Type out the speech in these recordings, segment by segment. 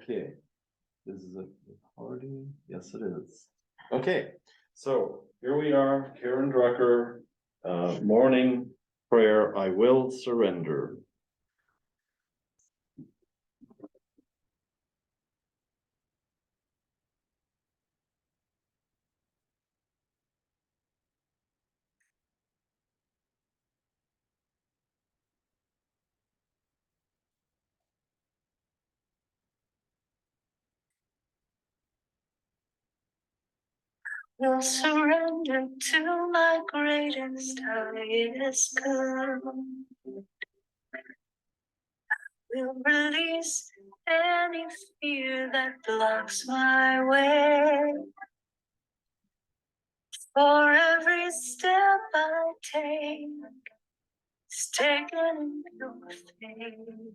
Okay, this is a recording. Yes, it is. Okay, so here we are, Karen Drucker, morning prayer. I will surrender. Will surrender to my greatest, highest good. Will release any fear that blocks my way. For every step I take is taken in your faith.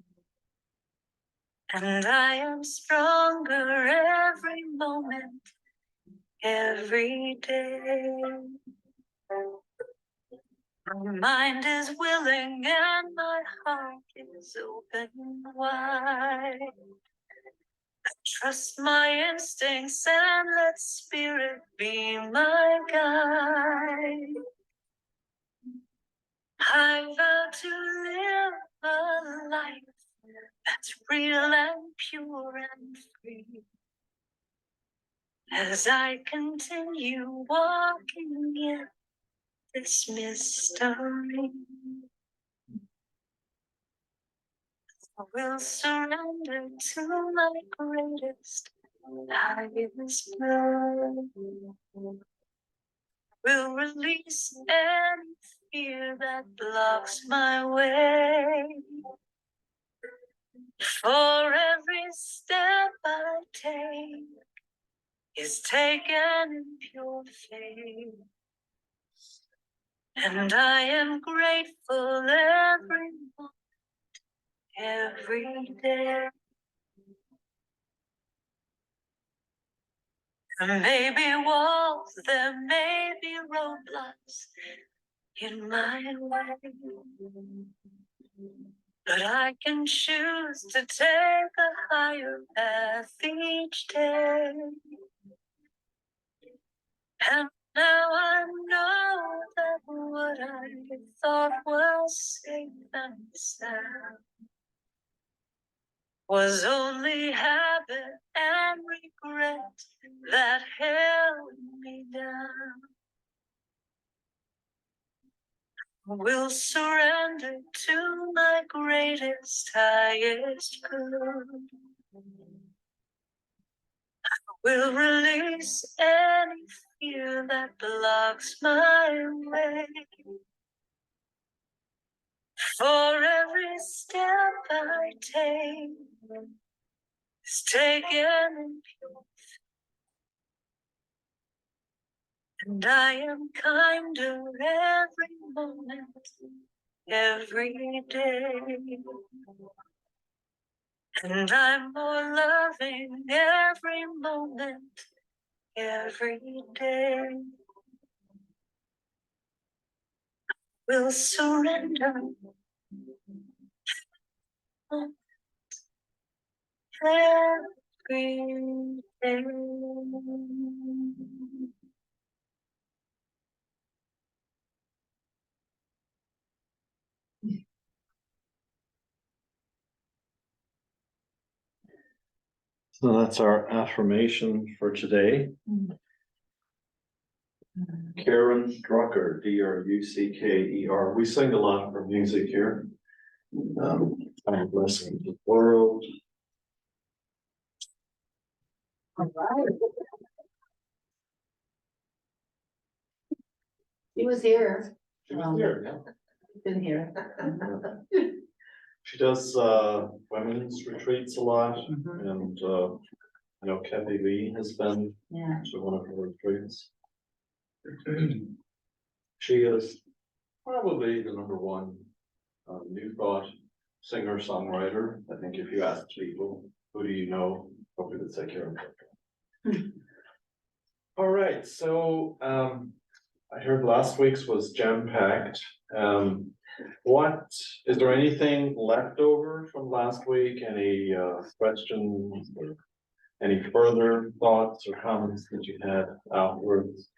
And I am stronger every moment, every day. My mind is willing and my heart is open wide. I trust my instincts and let spirit be my guide. I vow to live a life that's real and pure and free. As I continue walking in this mystery, I will surrender to my greatest, highest good. Will release any fear that blocks my way. For every step I take is taken in pure faith. And I am grateful every moment, every day. There may be walls, there may be roadblocks in my way. But I can choose to take a higher path each day. And now I know that what I thought was safe and sound was only habit and regret that held me down. I will surrender to my greatest, highest good. I will release any fear that blocks my way. For every step I take is taken in pure faith. And I am kinder every moment, every day. And I'm more loving every moment, every day. Will surrender every day. So that's our affirmation for today. Karen Drucker, Drucker. We sing a lot of our music here. I'm blessing the world. All right. He was here. She was here, yeah. Been here. She does women's retreats a lot, Mhm. and I know Kathy Lee has been Yeah. to one of her retreats. She is probably the number one New Thought singer-songwriter. I think if you ask people, who do you know, probably would say Karen Drucker. All right, so I heard last week's was jam-packed. What, is there anything left over from last week? Any questions? Or any further thoughts or comments that you had afterwards?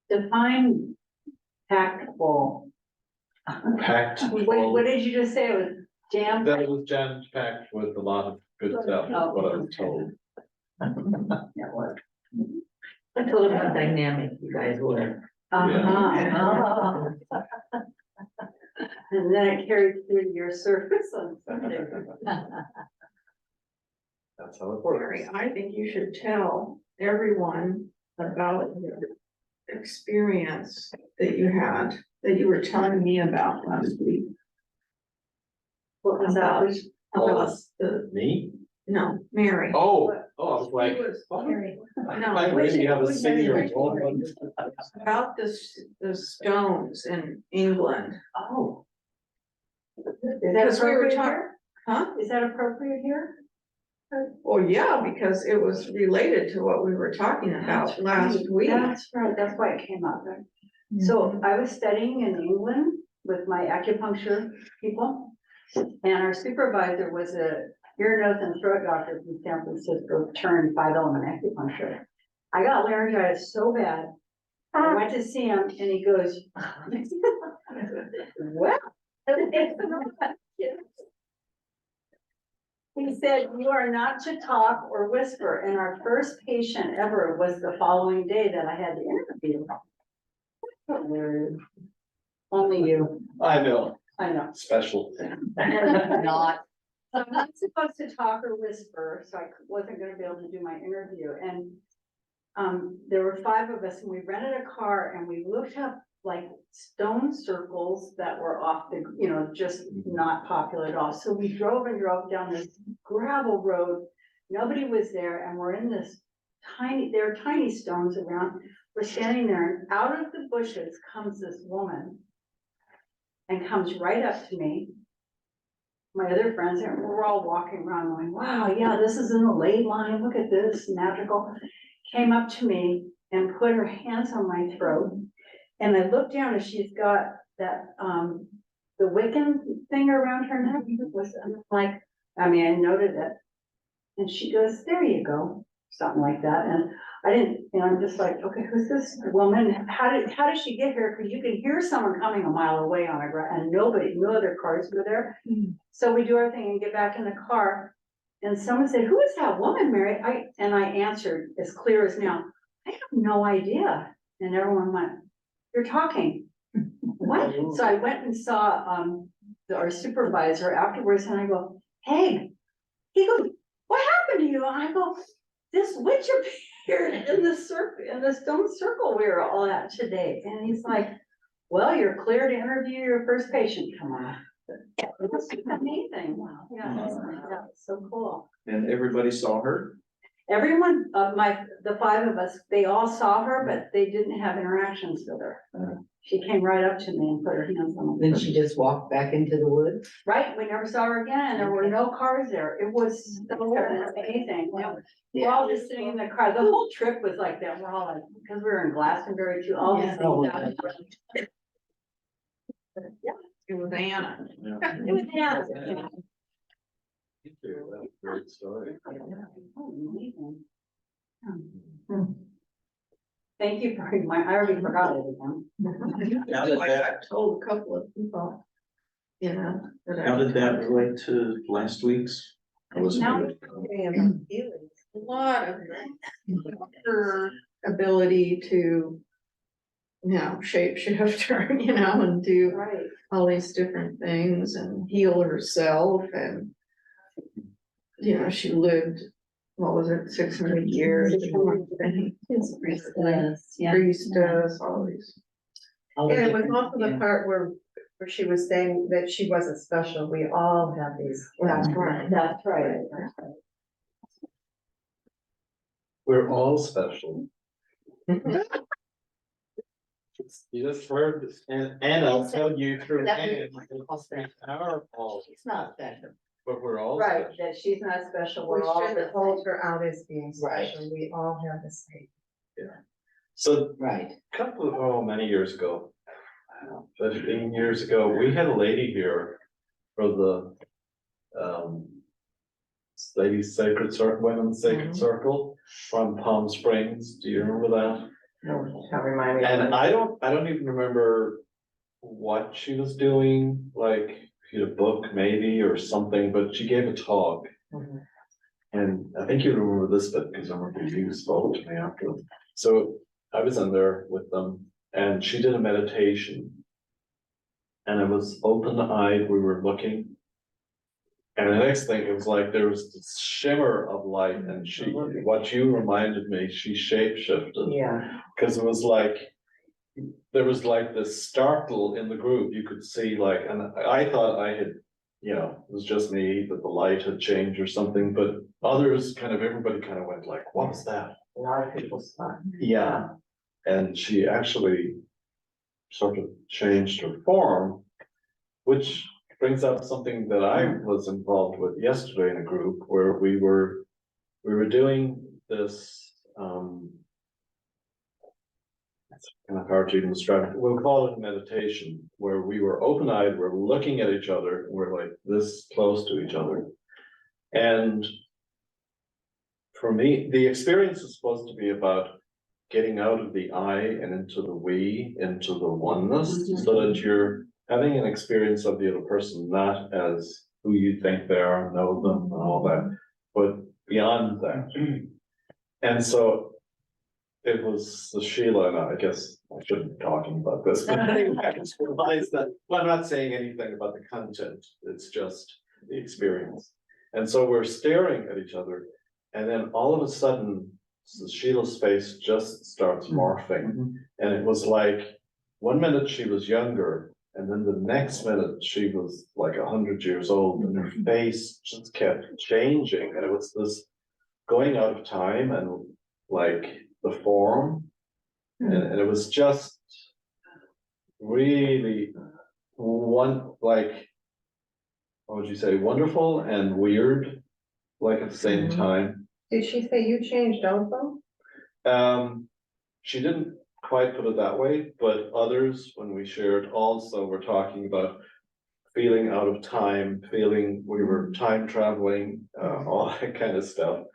Define tactful. Packed What full. did you just say? It was jam? That was jam packed with a lot of good stuff, is what I was told. I told him how dynamic you guys were. Uh-huh. And then it carried through to your surface on Sunday. That's how it Mary, works. I think you should tell everyone about your experience that you had, that you were telling me about last week. What was About, that? about the, Me? no, Mary. Oh, I was like. She was- what? No, I really have a we senior. had- About the stones in England. Oh. Is that Because we were appropriate talking, here? huh? Is that appropriate here? Well, yeah, because it was related to what we were talking about last week. That's right, that's why it came up, right? So I was studying in England with my acupuncture people. And our supervisor was a ear, nose and throat doctor from San Francisco, turned 5-element acupuncture. I got laryngitis so bad. I went to see him and he goes, well. He said, you are not to talk or whisper. And our first patient ever was the following day that I had the interview. Only you, I know, I know. special. Not. So I'm not supposed to talk or whisper, so I wasn't gonna be able to do my interview, and there were 5 of us, and we rented a car, and we looked up like stone circles that were off the, you know, just not popular at all, so we drove and drove down this gravel road, nobody was there, and we're in this tiny, there are tiny stones around, we're standing there, and out of the bushes comes this woman, and comes right up to me. My other friends, and we're all walking around going, wow, yeah, this is in the ley line, look at this, magical. Came up to me and put her hands on my throat. And I looked down and she's got that, the Wiccan thing around her neck. Was like, I mean, I noted it. And she goes, there you go, something like that. And I didn't, you know, I'm just like, okay, who's this woman? How did she get here? Cause you can hear someone coming a mile away on a and nobody, no other cars were there. So we do our thing and get back in the car. And someone said, who is that woman, Mary? And I answered as clear as now, I have no idea. And everyone went, you're talking. What? So I went and saw, our supervisor afterwards and I go, hey, he goes, what happened to you? And I go, this witch appeared in the stone circle we were all at today. And he's like, well, you're clear to interview your first patient. Come on. It was amazing. Wow. Yeah, it's so cool. And everybody saw her? Everyone, the 5 of us, they all saw her, but they didn't have interactions with her. She came right up to me and put her hands on me. Then she just walked back into the woods. Right, we never saw her again, and there were no cars there. It was so amazing. We're all just sitting in the car. The whole trip was like that. We're all like, because we were in Glastonbury too, all these Yeah. things. Oh, happened. It was Anna. It was Hannah. Thank you, that's a great story. Oh, amazing. Thank you for I already forgot it again. How did that, I told a couple of people, you know. how did that relate to last week's? I wasn't Now- here. A lot of her ability to, you know, shapeshifter, you know, and do Right. all these different things and heal herself and, you know, she lived, what was it, 600 years? Priestess, yeah. Priestess, all these. All the Yeah, it was different- also the yeah. part where she was saying that she wasn't special, we all have these. That's right. That's right. That's right. We're all special. You just heard, and I'll tell you through Anne, our all, It's not that. but we're all Right, special. that she's not special, We we're all. shouldn't hold her out as being Right. special, we all have the same. So Right. many years ago, 15 years ago, we had a lady here for the, Ladies Sacred Circle, Women's Sacred Mhm. Circle from Palm Springs. Do you remember that? No, can't remind me. of And it. I don't even remember what she was doing, like, she had a book maybe or something, but she gave a talk. Mhm. And I think you remember this bit because I remember you spoke to me after. So I was in there with them and she did a meditation. And I was open-eyed, we were looking. And the next thing, it was like there was this shimmer of light and what you reminded me, she shape-shifted. Yeah, Cause it was like, there was like this startle in the group, you could see like, and I thought I had, it was just me, that the light had changed or something, but others everybody kind of went like, what was that? a lot of people saw. Yeah. And she actually sort of changed her form, which brings up something that I was involved with yesterday in a group where we were doing this, it's kind of hard to even describe. We'll call it a meditation, where we were open-eyed, we're looking at each other, we're like this close to each other. And for me, the experience is supposed to be about getting out of the I and into the we, into the oneness, so that you're having an experience of the other person, not as who you think they are, know them and all that, but beyond that. And so it was the Sheila, and I guess I shouldn't be talking about this, but anyway, I just realized that, well, I'm not saying anything about the content, it's just the experience. And so we're staring at each other, and then all of a sudden, Sheila's face just starts morphing. And it was like, 1 minute she was younger, and then the next minute she was like 100 years old, and her face just kept changing, and it was this going out of time and like the form, and it was just really what would you say, wonderful and weird, like at the same time. Did she say you changed also? She didn't quite put it that way, but others, when we shared, also were talking about feeling out of time, feeling we were time traveling, all that kind of stuff.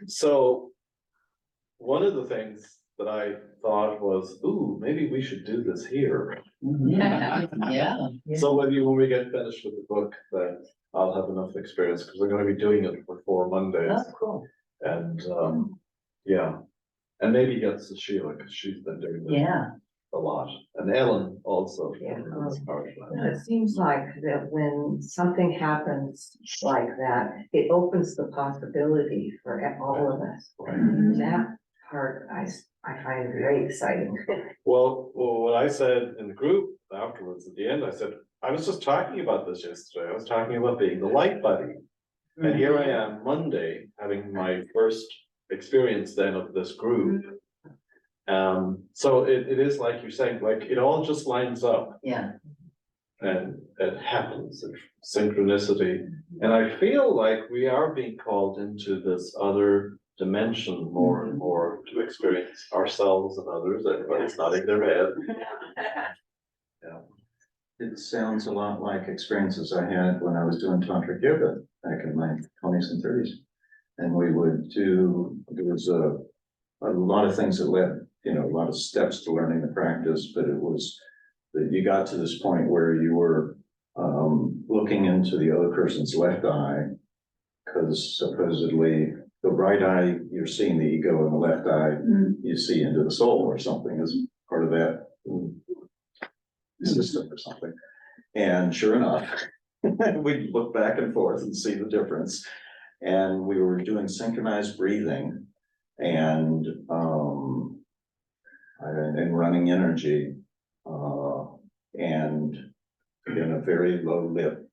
So one of the things that I thought was, ooh, maybe we should do this here. Yeah. So when we get finished with the book, then I'll have enough experience, because we're gonna be doing it for 4 Mondays. That's cool. And, yeah, and maybe get to Sheila, because she's been doing this Yeah. a lot, and Ellen also. Yeah. is part of that. It seems like that when something happens like that, it opens the possibility for all of us. Right. That part I find very exciting. Well, what I said in the group afterwards, at the end, I said, I was just talking about this yesterday, I was talking about being the light buddy. And here I am Monday, having my first experience then of this group. So it is like you're saying, like, it all just lines up. Yeah. And it happens, synchronicity. And I feel like we are being called into this other dimension more and more to experience ourselves and others. Everybody's nodding their head. Yeah. It sounds a lot like experiences I had when I was doing tantric yoga back in my 20s and 30s. And we would there was a lot of things that led, a lot of steps to learning the practice, but it was that you got to this point where you were looking into the other person's left eye, because supposedly the right eye, you're seeing the ego, and the left eye, you see into the soul or something as part of that system or something. And sure enough, we'd look back and forth and see the difference. And we were doing synchronized breathing and running energy, and in a very low lit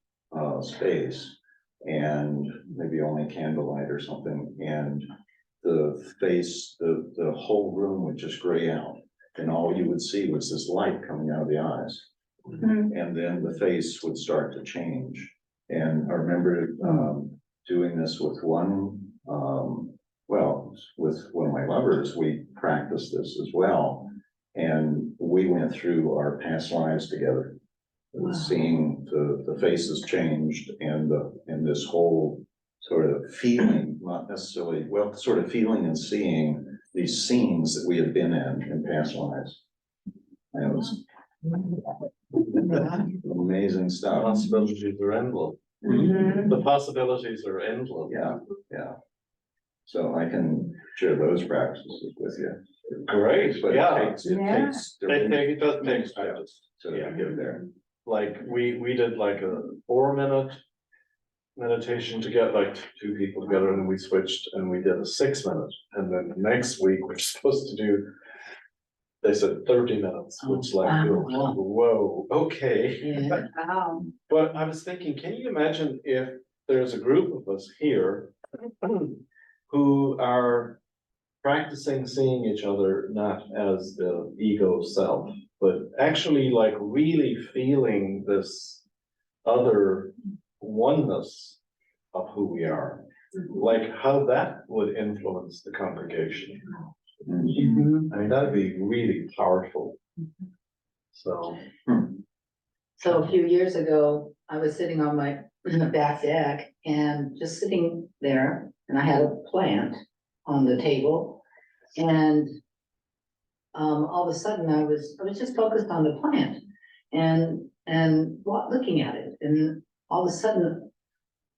space, and maybe only candlelight or something, and the face, the whole room would just gray out, and all you would see was this light coming out of the eyes. And then the face would start to change. And I remember doing this with one well, with one of my lovers, we practiced this as well. And we went through our past lives together. Seeing the faces changed and this whole sort of feeling, not necessarily, well, sort of feeling and seeing these scenes that we had been in past lives. And it was amazing stuff. Possibilities are endless. Mhm. The possibilities are endless. Yeah. So I can share those practices with you. Great, But yeah. it takes, It does take steps to Yeah. get there. Like, we did like a 4-minute meditation to get like 2 people together, and then we switched and we did a 6-minute. And then next week, we're supposed to do, they said 30 minutes, which like, wow. whoa, okay. Yeah. Wow. But I was thinking, can you imagine if there's a group of us here who are practicing seeing each other not as the ego self, but actually like really feeling this other oneness of who we are, like how that would influence the congregation. Mhm. I mean, that'd be really powerful. So, So a few years ago, I was sitting on my back deck and just sitting there, and I had a plant on the table. And all of a sudden I was just focused on the plant and looking at it. And all of a sudden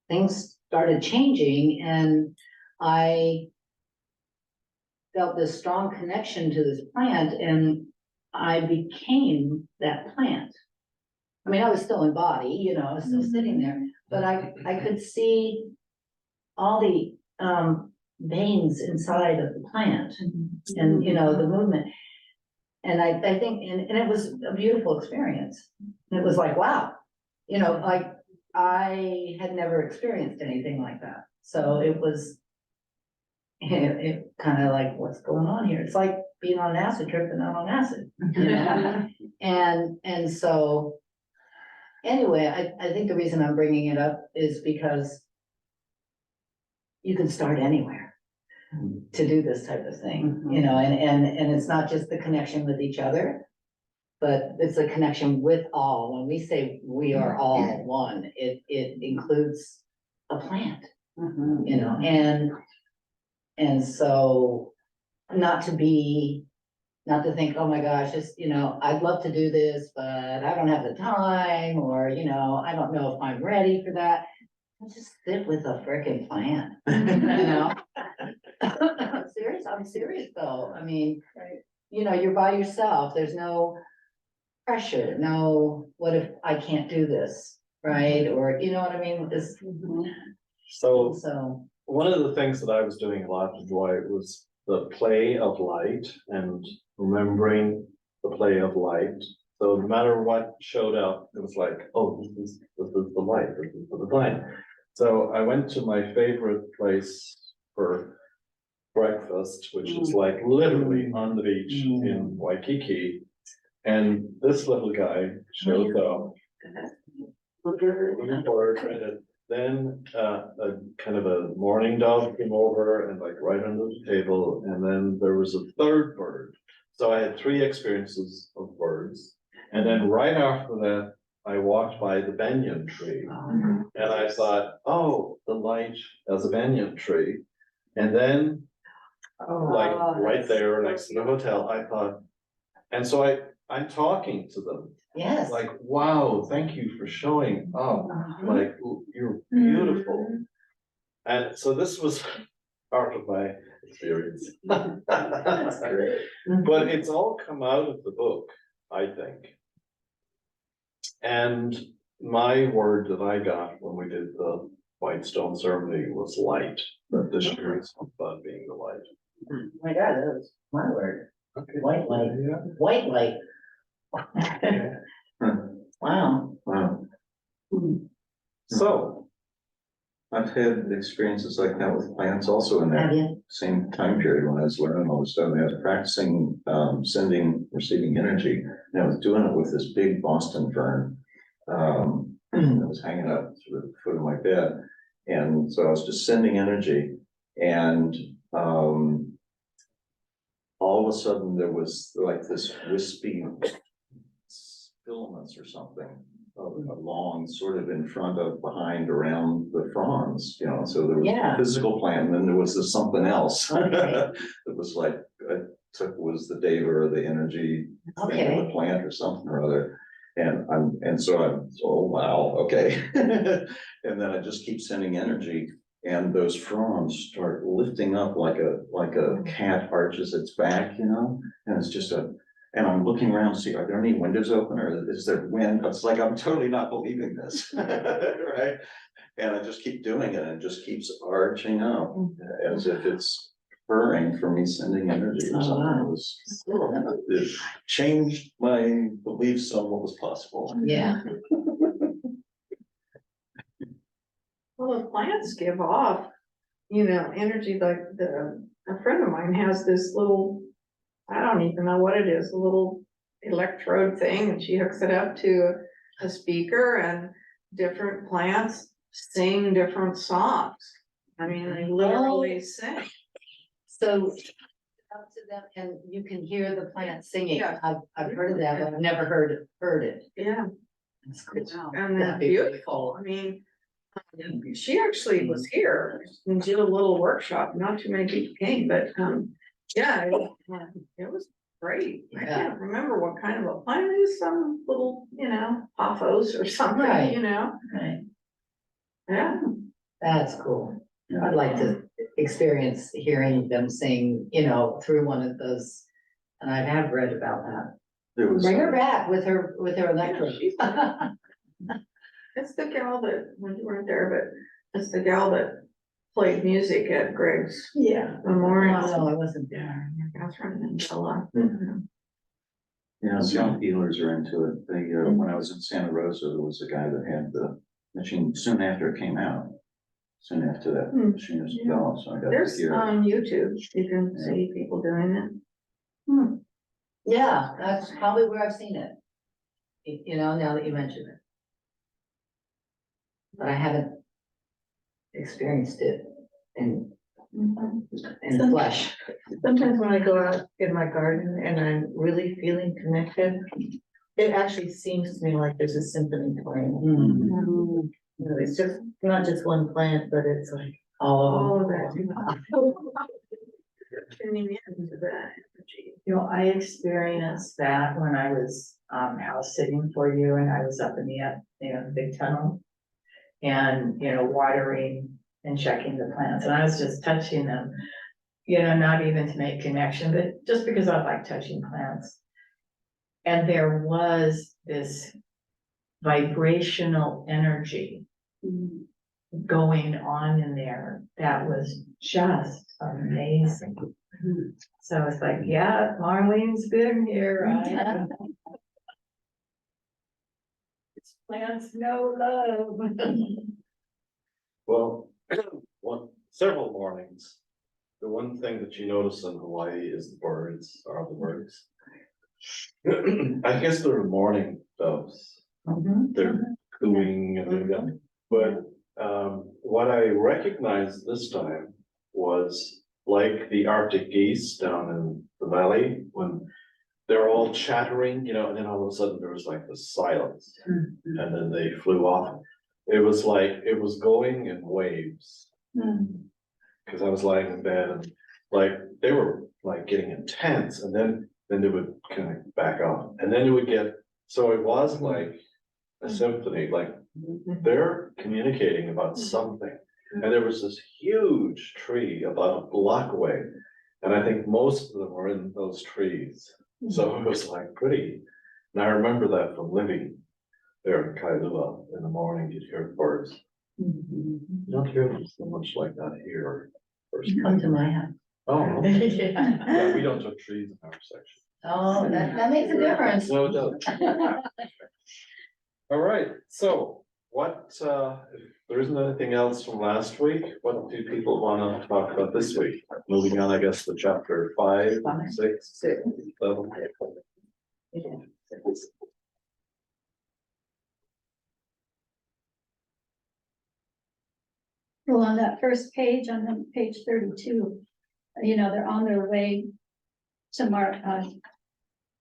things started changing, and I felt this strong connection to this plant, and I became that plant. I mean, I was still in body, you know, I was still sitting there, but I could see all the veins inside of the plant and, you know, the movement. And I think, and it was a beautiful experience. It was like, wow, you know, like I had never experienced anything like that. So it was, it kind of like, what's going on here? It's like being on an acid trip and not on acid, you know? And so, anyway, I think the reason I'm bringing it up is because you can start anywhere to do this type of thing, you know, and it's not just the connection with each other, but it's a connection with all. When we say we are all one, it includes a plant, you know, and so not to think, oh my gosh, just, you know, I'd love to do this, but I don't have the time, or, you know, I don't know if I'm ready for that. Just sit with a frickin' plant, you know? I'm serious though. I mean, you know, you're by yourself. There's no pressure, no, what if I can't do this, right? Or, you know what I mean? This, so. one of the things that I was doing a lot to enjoy was the play of light and remembering the play of light. So no matter what showed up, it was like, oh, this is the light, this is the light. So I went to my favorite place for breakfast, which is like literally on the beach in Waikiki. And this little guy shows up. Looking for a credit. Then a kind of a mourning dove came over and like right under the table, and then there was a third bird. So I had 3 experiences of birds, and then right after that, I walked by the banyan tree, and I thought, oh, the light as a banyan tree, and then like right there next to the hotel, I thought, and so I'm talking to them. Yes. Like, wow, thank you for showing up, like, you're beautiful. And so this was part of my experience. That's great. But it's all come out of the book, I think. And my word that I got when we did the White Stone ceremony was light, that this year is about being the light. Oh my God, that was my word. Okay. White light, white light. Wow. Wow. So, I've had experiences like that with plants also in Have that you? same time period when I was learning all this stuff. I was practicing receiving energy, and I was doing it with this big Boston fern. That was hanging up to the foot of my bed. And so I was just sending energy, and um. All of a sudden, there was like this wispy filaments or something. Along sort of in front of, behind, around the fronds, you know, so there was Yeah. a physical plant, and then there was this something else. Okay. It was like, was the data or the energy thing of the Okay. plant or something or other. And so I'm, oh, wow, okay. And then I just keep sending energy, and those fronds start lifting up like a cat arches its back, you know? And it's just and I'm looking around to see, are there any windows open, or is there wind? It's like, I'm totally not believing this, right? And I just keep doing it, and it just keeps arching up as if it's purring for me sending energy or Oh, something. wow. It changed my beliefs on what was possible. Yeah, Well, the plants give off, energy like a friend of mine has this little, I don't even know what it is, a little electrode thing, and she hooks it up to a speaker, and different plants sing different songs. I mean, they literally sing. so up to them and you can hear the plant singing. Yeah. I've heard of that, but I've never heard it. Yeah, That's cool. and they're That'd be really beautiful. I mean, she actually was here and did a little workshop. Not too many people came, but, yeah, it was great. I Yeah. can't remember what kind of a plant it is, some little, pothos or something, Right. Right. Yeah. That's cool. I'd like to experience hearing them sing, through one of those. And I have read about that. There was, Bring her back with her electric. she's- It's the gal that, when you weren't there, but it's the gal that played music at Greg's Yeah. Memorial. No, I wasn't there. Catherine and Bella. yeah, some healers are into it. They, when I was in Santa Rosa, there was a guy that had the machine soon after it came out. Soon after that Hmm. machine was Yeah. developed, so I got to There's hear. on YouTube, you can see people doing it. Yeah, that's probably where I've seen it. Now that you mention it. But I haven't experienced it in flesh. Sometimes when I go out in my garden and I'm really feeling connected, it actually seems to me like there's a symphony playing. Mm. It's just not just one plant, but it's like, All Oh, of that. Tuning into that energy. I experienced that when I was house sitting for you and I was up in the big tunnel. And, watering and checking the plants, and I was just touching them. Not even to make connection, but just because I like touching plants. And there was this vibrational energy going on in there that was just amazing. So it's like, yeah, Marlene's been here, right? It's plants know love. Well, several mornings, the one thing that you notice in Hawaii is the birds, are the birds. I guess they're morning doves, they're cooing and everything, but, what I recognized this time was like the Arctic geese down in the valley, when they're all chattering, and then all of a sudden there was like this silence, and then they flew off. It was like, it was going in waves. Cause I was lying in bed and like, they were like getting intense, and then they would kind of back off, and then it would get, so it was like a symphony, like they're communicating about something. And there was this huge tree about a block away, and I think most of them were in those trees. So it was like pretty, and I remember that from living there in Kailua in the morning, you'd hear birds. You don't hear them so much like that here. Come to my house. Oh, yeah, we don't have trees in our section. Oh, that makes a difference. No, it doesn't. All right, so what, if there isn't anything else from last week, what do people wanna talk about this week? Moving on, I guess, to chapter 5, 6, 7. Well, on that first page, on the page 32, you know, they're on their way to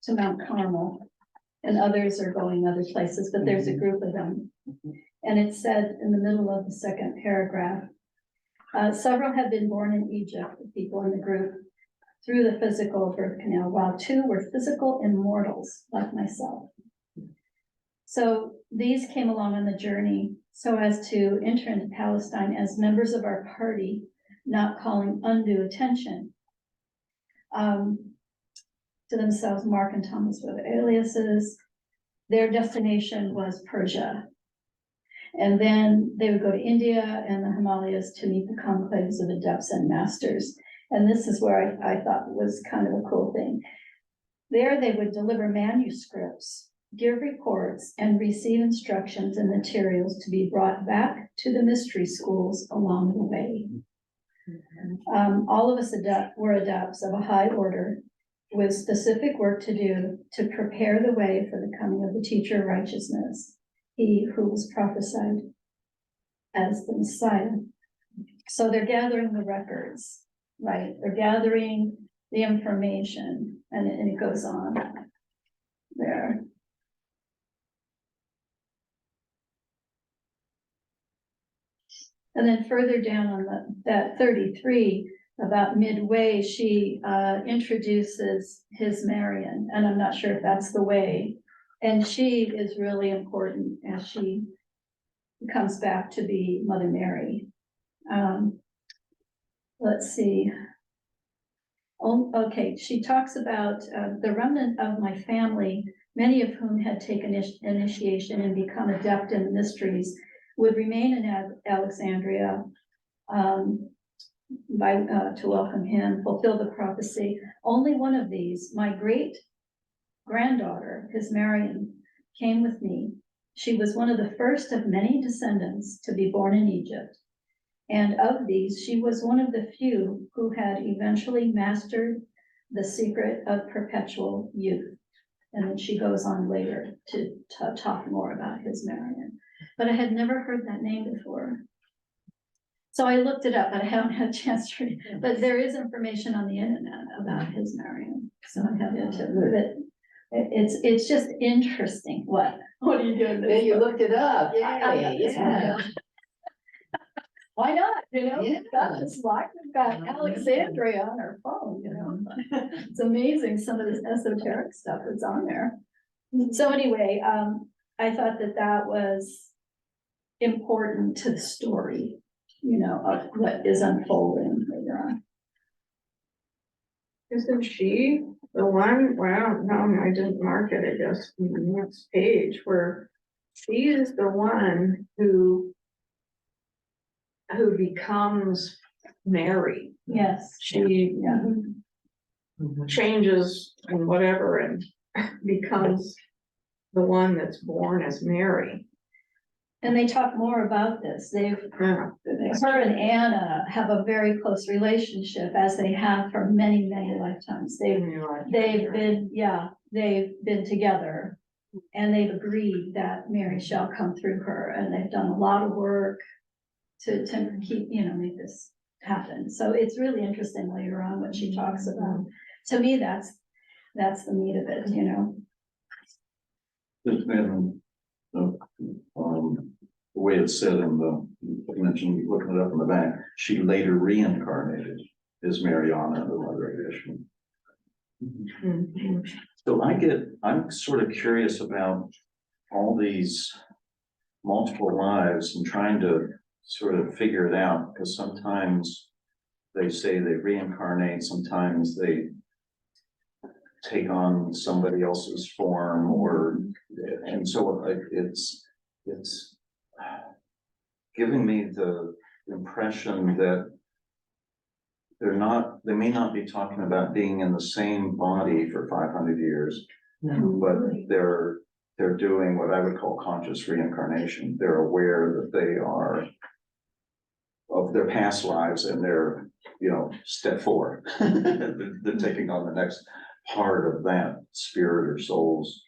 to Mount Carmel. And others are going other places, but there's a group of them. And it said in the middle of the second paragraph, several had been born in Egypt, the people in the group, through the physical birth canal, while 2 were physical immortals like myself. So these came along on the journey so as to enter into Palestine as members of our party, not calling undue attention to themselves. Mark and Thomas were the aliases. Their destination was Persia. And then they would go to India and the Himalayas to meet the conclaves of adepts and masters. And this is where I thought was kind of a cool thing. There they would deliver manuscripts, give reports, and receive instructions and materials to be brought back to the mystery schools along the way. All of us were adepts of a high order with specific work to do to prepare the way for the coming of the teacher of righteousness, he who was prophesied as the Messiah. So they're gathering the records, right? They're gathering the information, and it goes on there. And then further down on that 33, about midway, she introduces his Marian, and I'm not sure if that's the way. And she is really important as she comes back to be Mother Mary. Let's see. Oh, okay, she talks about the remnant of my family, many of whom had taken initiation and become adept in the mysteries, would remain in Alexandria to welcome him, fulfill the prophecy. Only one of these, my great granddaughter, his Marian, came with me. She was one of the first of many descendants to be born in Egypt. And of these, she was one of the few who had eventually mastered the secret of perpetual youth. And then she goes on later to talk more about his Marian. But I had never heard that name before. So I looked it up, but I haven't had a chance to read it. But there is information on the internet about his Marian. So I have to move it. It's just interesting. What are you doing? Then you looked it up, Yeah. yeah. Why not, you know? Yeah. Got this like, we've got Alexandria on our phone, you know? It's amazing, some of this esoteric stuff that's on there. So anyway, I thought that was important to the story, you know, of what is unfolding later on. Isn't she the one, well, no, I didn't mark it, I guess, in the next page, where she is the one who becomes Mary. Yes. She Yeah. changes and whatever and becomes the one that's born as Mary. And they talk more about this. Yeah. Her and Anna have a very close relationship, as they have for many, many lifetimes. They've been together, and they've agreed that Mary shall come through her, and they've done a lot of work to keep, you know, make this happen. So it's really interesting later on what she talks about. To me, that's the meat of it, you know. And, the way it's said in the, you mentioned looking it up in the back, she later reincarnated as Mariana, the mother of Ishmael. So I'm sort of curious about all these multiple lives and trying to sort of figure it out, because sometimes they say they reincarnate, sometimes they take on somebody else's form, and so it's giving me the impression that they may not be talking about being in the same body for 500 years, but they're doing what I would call conscious reincarnation. They're aware that they are of their past lives, and they're, you know, step 4. They're taking on the next part of that spirit or soul's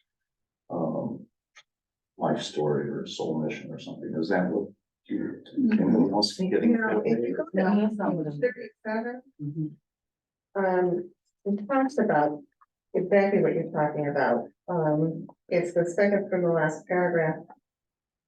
life story or soul mission or something. Is that what you're, anyone else getting? No, if you go down to 37, it talks about exactly what you're talking about. It's the second from the last paragraph.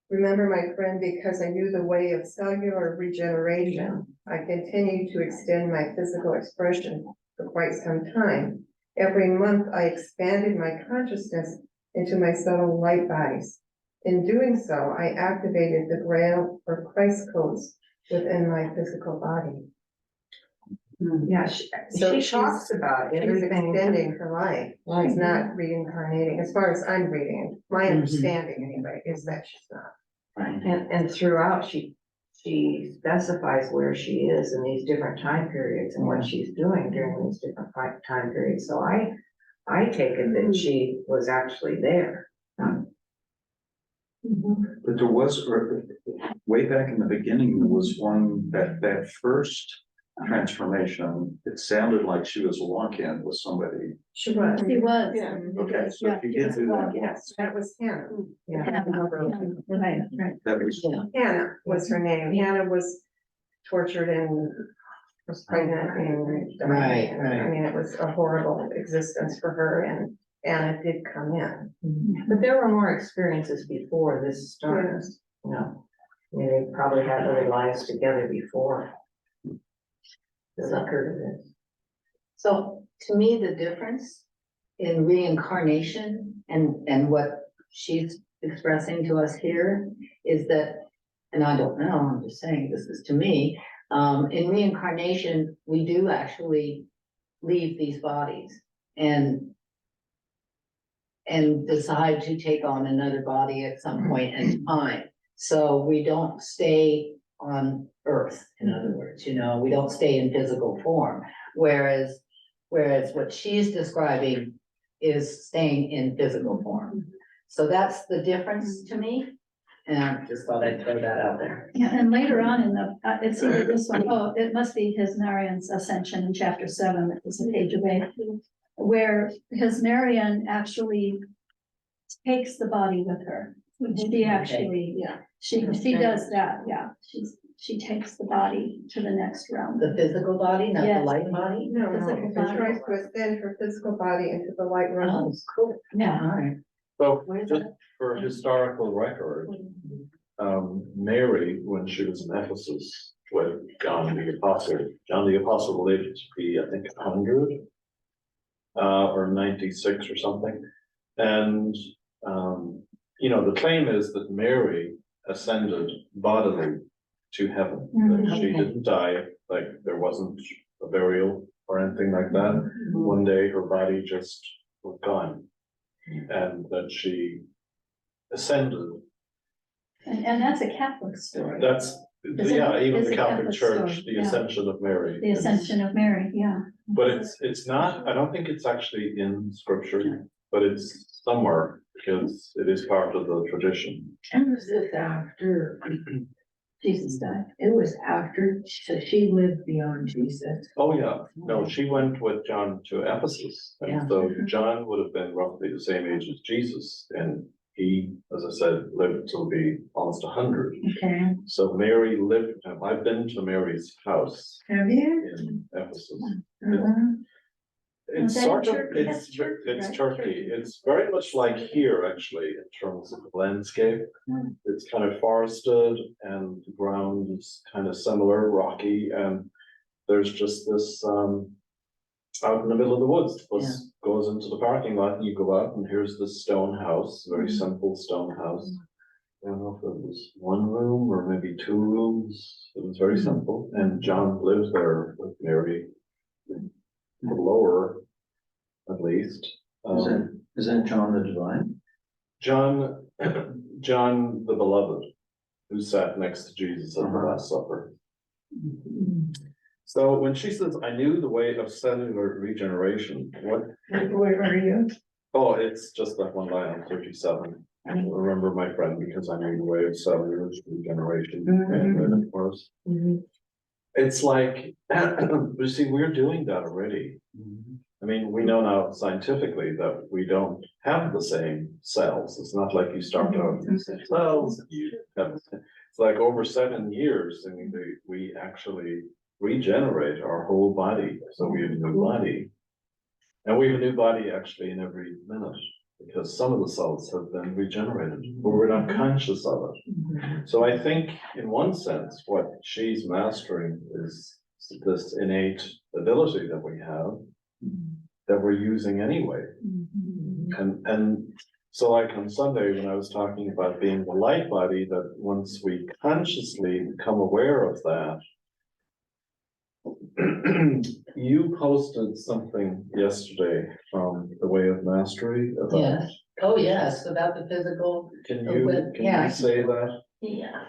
Remember, my friend, because I knew the way of cellular regeneration, I continued to extend my physical expression for quite some time. Every month, I expanded my consciousness into my subtle light bodies. In doing so, I activated the Grail or Christ codes within my physical body. Yeah, So she talks about She's everything. extending her life. She's not reincarnating, as far as I'm reading. My understanding anyway is that she's not. Right. And throughout, she specifies where she is in these different time periods and what she's doing during these different time periods. So I take it that she was actually there. But there was, way back in the beginning, there was one, that first transformation, it sounded like she was a walk-in with somebody. She was. She was. Yeah. Okay, so Yeah, if you she did was do that, walking. Yes, that was Hannah. Yeah. Right, right. that was, Hannah was her name. Hannah was tortured and was pregnant and died. Right, I right. mean, it was a horrible existence for her, and Anna did come in. But there were more experiences before this started, you know. I mean, they probably had other lives together before. The record of it. So to me, the difference in reincarnation and what she's expressing to us here is that, and I don't know, I'm just saying, this is to me, in reincarnation, we do actually leave these bodies and decide to take on another body at some point in time. So we don't stay on Earth, in other words, you know, we don't stay in physical form. Whereas what she's describing is staying in physical form. So that's the difference to me. And I just thought I'd throw that out there. Yeah, and later on in the, it's either this one, oh, it must be his Marian's Ascension in chapter 7, that is a page away, where his Marian actually takes the body with her. She actually, Yeah, she does that, yeah, she takes the body to the next realm. the physical body, not the Yes. light body. No, Physical she body. tries to extend her physical body into the light realms. Cool. Yeah. All right. So Where's just that? for historical record, Mary, when she was in Ephesus with John the Apostle lived to be, I think, 100 or 96 or something. And, you know, the claim is that Mary ascended bodily to heaven, that she Okay. didn't die, like there wasn't a burial or anything like that. One day her body just was gone. And that she ascended. And that's a Catholic story, That's, Is it- yeah, even it's the a Catholic Catholic Church, story, the yeah. Ascension of Mary. the Ascension of Mary, yeah. But it's not, I don't think it's actually in scripture, but it's somewhere because it is part of the tradition. And was this after, Jesus died. it was after, so she lived beyond Jesus. Oh, yeah, no, she went with John to Ephesus. Yeah. And so John would have been roughly the same age as Jesus. And he, as I said, lived to be almost 100. Okay. So Mary lived with him. I've been to Mary's house Have you? in Ephesus. Uh-huh. It's that sort of, Turkey? That's it's Turkey, right? Turkey. It's very much like here, actually, in terms of the landscape. Mm. It's kind of forested and the ground is kind of similar, rocky, and there's just this, out in the middle of the woods, the bus goes into the parking lot and you go out and here's this stone house, very simple stone house. I don't know if it was one room or maybe 2 rooms. It was very simple, and John lives there with Mary. The lower, at least. is that John the Divine? John, John the Beloved, who sat next to Jesus at the Last Supper. So when she says, I knew the way of cellular regeneration, what? Where are you? Oh, it's just that one line on 37. I remember my friend because I knew the way of cellular regeneration. And of course, it's like, you see, we're doing that already. I mean, we know now scientifically that we don't have the same cells. It's not like you start out with cells. You have, it's like over 7 years, I mean, we actually regenerate our whole body, so we have a new body. And we have a new body actually in every minute, because some of the cells have been regenerated, but we're not conscious of it. So I think in one sense, what she's mastering is this innate ability that we have, that we're using anyway. And so like on Sunday, when I was talking about being the light body, that once we consciously become aware of that, you posted something yesterday from the Way of Mastery about. Yes. Oh, yes, about the physical. Can But, yeah. you say that? Yeah.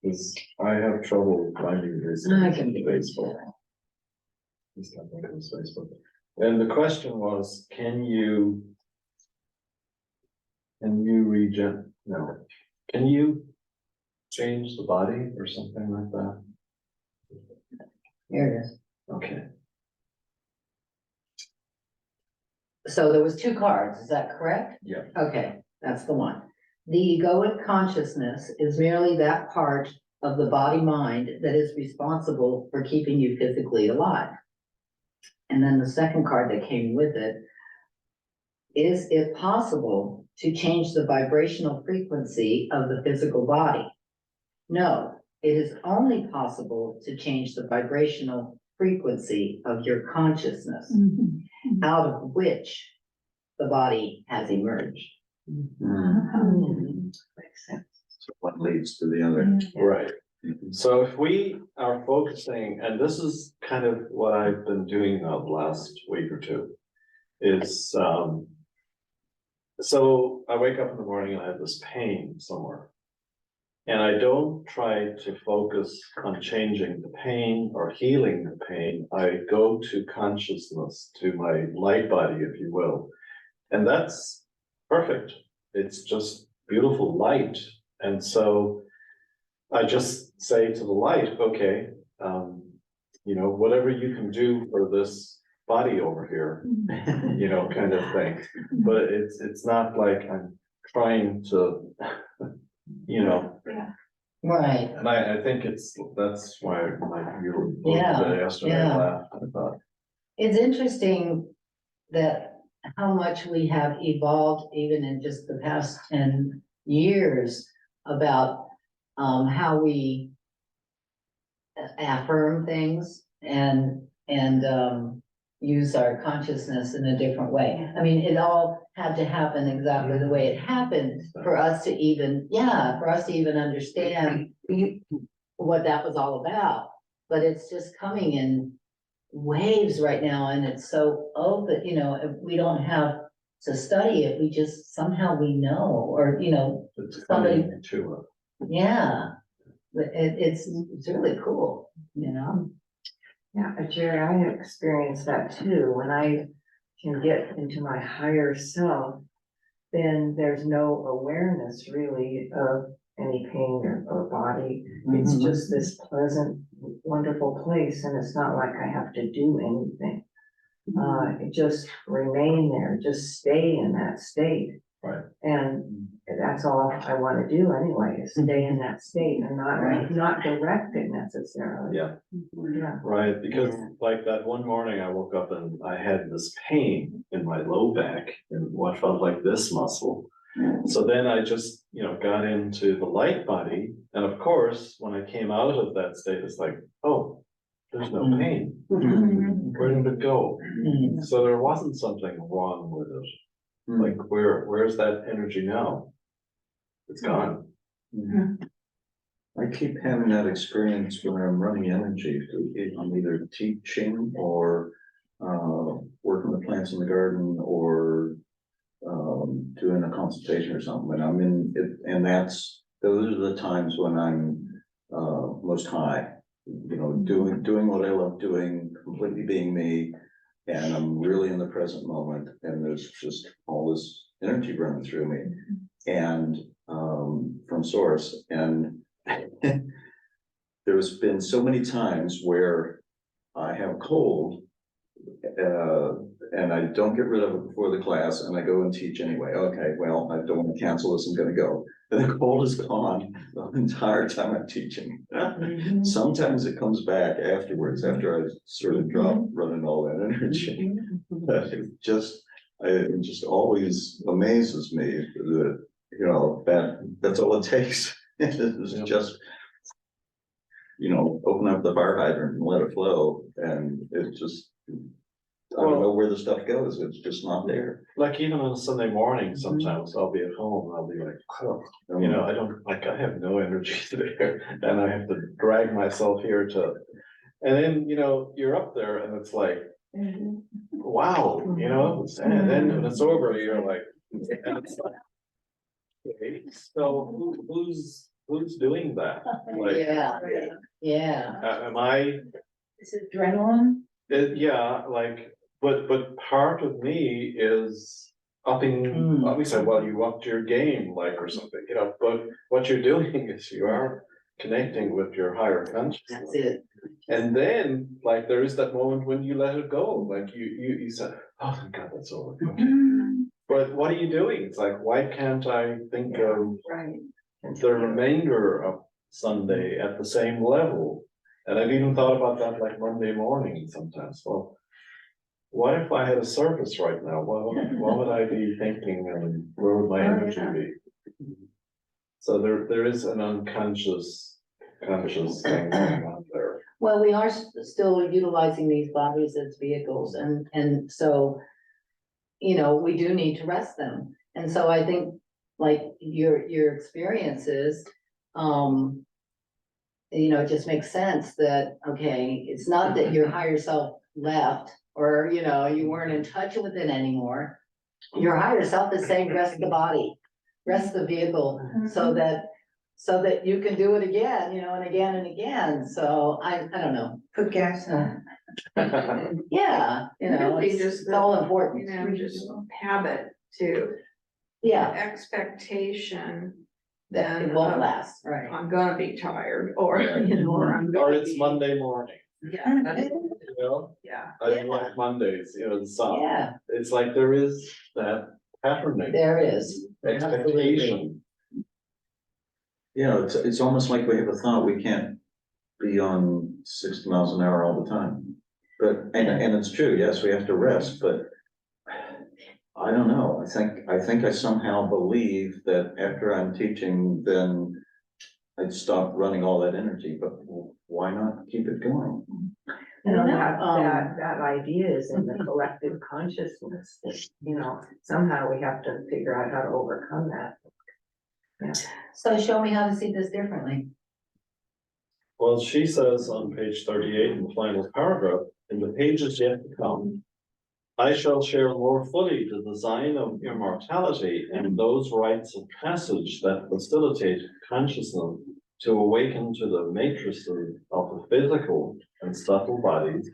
Because I have trouble finding this I on can do it. Facebook. It's not like it's Facebook. And the question was, can you can you change the body or something like that? Here it is. Okay. So there was two cards, is that correct? Yeah. Okay, that's the one. The egoic consciousness is merely that part of the body mind that is responsible for keeping you physically alive. And then the second card that came with it, is it possible to change the vibrational frequency of the physical body? No, it is only possible to change the vibrational frequency of your consciousness, out of which the body has emerged. Makes sense. So one leads to the other. Right. So if we are focusing, and this is kind of what I've been doing now the last week or two, is, so I wake up in the morning and I have this pain somewhere. And I don't try to focus on changing the pain or healing the pain. I go to consciousness, to my light body, if you will. And that's perfect. It's just beautiful light. And so I just say to the light, okay, whatever you can do for this body over here, kind of thing. But it's not like I'm trying to, Right, And I think that's why you were yesterday, I laughed, I thought. it's interesting that how much we have evolved even in just the past 10 years about how we affirm things and use our consciousness in a different way. I mean, it all had to happen exactly the way it happened for us to even understand what that was all about. But it's just coming in waves right now, and it's so open, if we don't have to study it, we just somehow we know, or It's somebody- coming to it. yeah. It's really cool, Yeah, but Jerry, I experienced that too. When I can get into my higher self, then there's no awareness really of any pain or body. It's just this pleasant, wonderful place, and it's not like I have to do anything. Just remain there, just stay in that state. Right. And that's all I want to do anyway, is stay in that state and not direct it necessarily. Yeah. Yeah. Right, because like that one morning I woke up and I had this pain in my low back and what felt like this muscle. So then I just, got into the light body, and of course, when I came out of that state, it's like, oh, there's no pain. Where did it go? So there wasn't something wrong with it. Like, where's that energy now? It's gone. I keep having that experience when I'm running energy. I'm either teaching or working with plants in the garden or doing a consultation or something. And I'm in it, and those are the times when I'm most high. Doing what I love doing, completely being me, and I'm really in the present moment. And there's just all this energy running through me, and from source. And there's been so many times where I have a cold, and I don't get rid of it before the class, and I go and teach anyway. Okay, well, I don't want to cancel this, I'm gonna go. the cold is gone the entire time I'm teaching. Mhm. Sometimes it comes back afterwards, after I sort of drop running all that energy. But it just always amazes me that, you know, that's all it takes. It's Yeah. just, you know, open up the fire hydrant and let it flow, and it just, I don't know where the stuff goes, it's just not there. Like even on a Sunday morning, sometimes I'll be at home, and I'll be like, oh, you know, I have no energy there, and I have to drag myself here and then, you know, you're up there and it's like, wow, you know, and then when it's over, you're like, and it's like, okay, so who's doing that? Like, Yeah, yeah. am I? It's adrenaline. Yeah, like, but part of me is upping, obviously, well, you upped your game, like, or something, you know, but what you're doing is you are connecting with your higher consciousness. That's it. And then, like, there is that moment when you let it go, like, you said, oh, thank God, that's over. Okay. But what are you doing? It's like, why can't I think of Right. the remainder of Sunday at the same level? And I've even thought about that like Monday morning sometimes. Well, what if I had a service right now? What would I be thinking, and where would my energy be? So there is an conscious thing going on there. Well, we are still utilizing these bodies as vehicles, and so, you know, we do need to rest them. And so I think, like, your experiences, you know, it just makes sense that, okay, it's not that your higher self left, or, you know, you weren't in touch with it anymore. Your higher self is saying, rest the body, rest the vehicle, so that you can do it again, you know, and again and again. So I don't know. Put gas on. Yeah, you know, Really it's just all You important. know, just habit to Yeah, expectation. that it won't last, right? I'm gonna be tired, or, you know, or I'm Or gonna it's be. Monday morning, Yeah, that's- you know? yeah. I don't like Mondays, you know, the sun. Yeah, It's like there is that patterning, there is. expectation. You know, it's almost like we have a thought, we can't be on 60 miles an hour all the time. But, and it's true, yes, we have to rest, but I don't know, I think I somehow believe that after I'm teaching, then I'd stop running all that energy, but why not keep it going? You know, Um, that idea is in the collective consciousness, that, you know, somehow we have to figure out how to overcome that. So show me how to see this differently. Well, she says on page 38 in the final paragraph, in the pages yet to come, I shall share more fully the design of immortality and those rites of passage that facilitate consciousness to awaken to the matrices of the physical and subtle bodies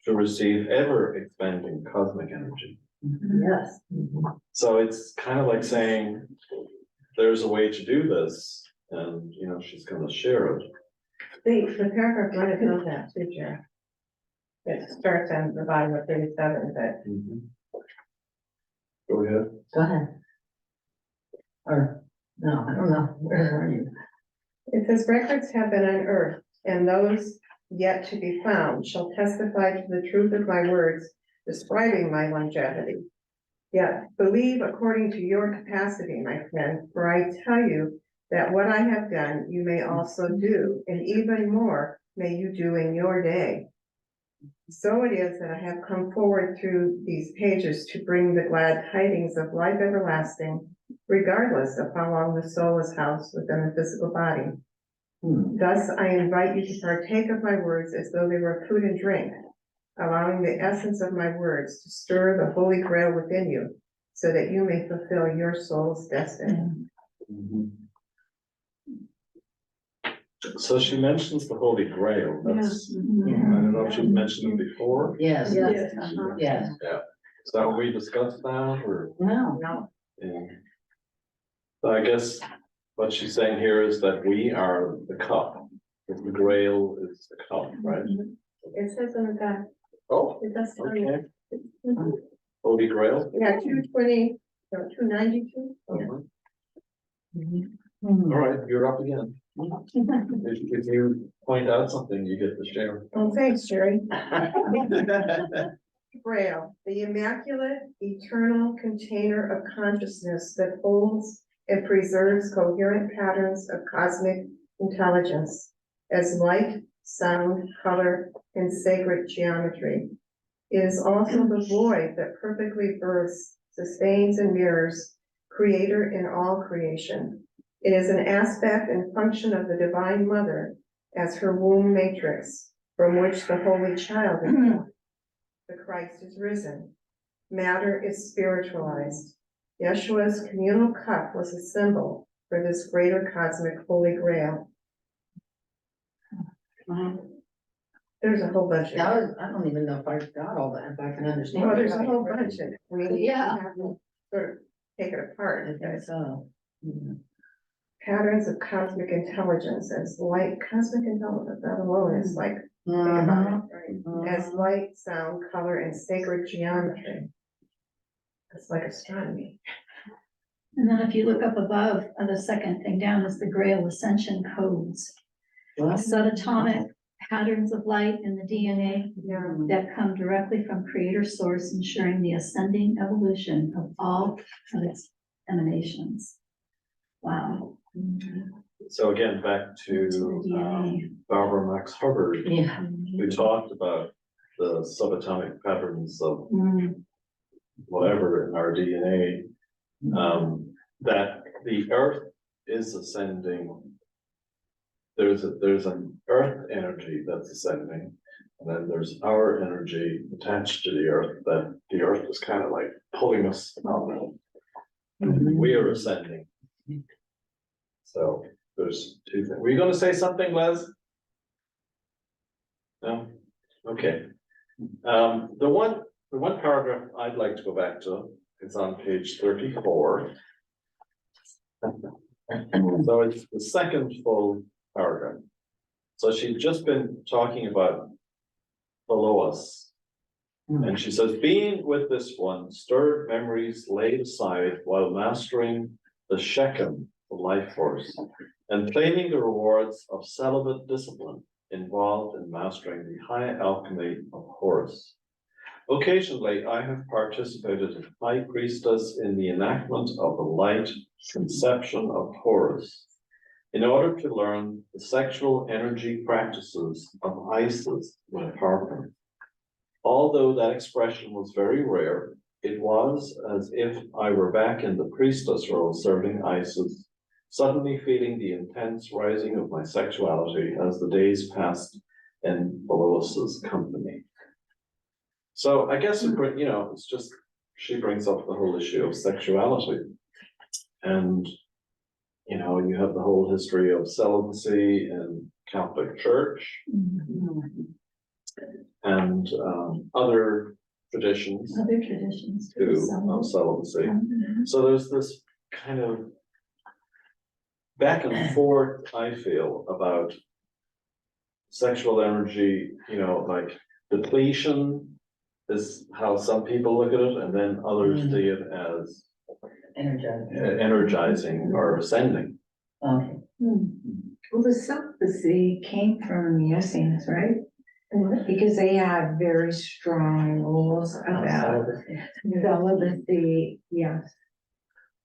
to receive ever expanding cosmic energy. Yes. So it's kind of like saying, there's a way to do this, and, you know, she's gonna share it. The paragraph might have done that too, Jared. It starts on the bottom of 37, but Go ahead. Go ahead. Or, no, I don't know. Where are you? it says records have been unearthed, and those yet to be found shall testify to the truth of my words describing my longevity. Yet believe according to your capacity, my friend, for I tell you that what I have done, you may also do, and even more may you do in your day. So it is that I have come forward through these pages to bring the glad tidings of life everlasting, regardless of how long the soul is housed within the physical body. Thus, I invite you to partake of my words as though they were food and drink, allowing the essence of my words to stir the holy grail within you, so that you may fulfill your soul's destiny. So she mentions the Holy Grail, that's, I don't know if she's mentioned it before. Yes, Yes. yes. Is that what we discussed now, or? No, Yeah. So I guess what she's saying here is that we are the cup, that the Grail is the cup, right? It says in the back, Oh, it does tell okay, you. Holy Grail. Yeah, 220, or 292. Uh-huh. All right, you're up again. If you point out something, you get the share. Oh, thanks, Jerry. Grail, the immaculate, eternal container of consciousness that holds and preserves coherent patterns of cosmic intelligence as light, sound, color, and sacred geometry. It is also the void that perfectly births, sustains, and mirrors Creator in all creation. It is an aspect and function of the Divine Mother as her womb matrix from which the Holy Child is born. The Christ is risen. Matter is spiritualized. Yeshua's communal cup was a symbol for this greater cosmic Holy Grail. There's a whole bunch of. I don't even know if I got all that, if I can understand. Well, there's a whole bunch of it. I mean, you Yeah. have to sort of take it apart. I think so. Patterns of cosmic intelligence as light, cosmic intelligence, that alone is like, think about it, right? As light, sound, color, and sacred geometry. It's like astronomy. And then if you look up above, the second thing down is the Grail Ascension codes. Subatomic patterns of light in the DNA Yeah. that come directly from Creator Source, ensuring the ascending evolution of all of its emanations. Wow. So again, back to To the DNA. Barbara Max Hubbard, Yeah. who talked about the subatomic patterns of Mm, whatever in our DNA. That the earth is ascending. There's an earth energy that's ascending, and then there's our energy attached to the earth, that the earth is kind of like pulling us out. We are ascending. So there's two things. Were you gonna say something, Les? No? Okay. The one paragraph I'd like to go back to is on page 34. So it's the second full paragraph. So she'd just been talking about below us. And she says, being with this one, stirred memories laid aside while mastering the Shechem, the life force, and claiming the rewards of celibate discipline involved in mastering the high alchemy of Horus. Occasionally, I have participated as high priestess in the enactment of the light conception of Horus, in order to learn the sexual energy practices of Isis with Harper. Although that expression was very rare, it was as if I were back in the priestess role serving Isis, suddenly feeling the intense rising of my sexuality as the days passed in Belois's company. So I guess it's just, she brings up the whole issue of sexuality. And, you have the whole history of celibacy in Catholic Church and other traditions Other traditions too too. of celibacy. So there's this kind of back and forth, I feel, about sexual energy, like depletion is how some people look at it, and then others see it as energizing or ascending. Okay. Well, the celibacy came from the Essenes, right? Because they had very strong rules about celibacy, yes.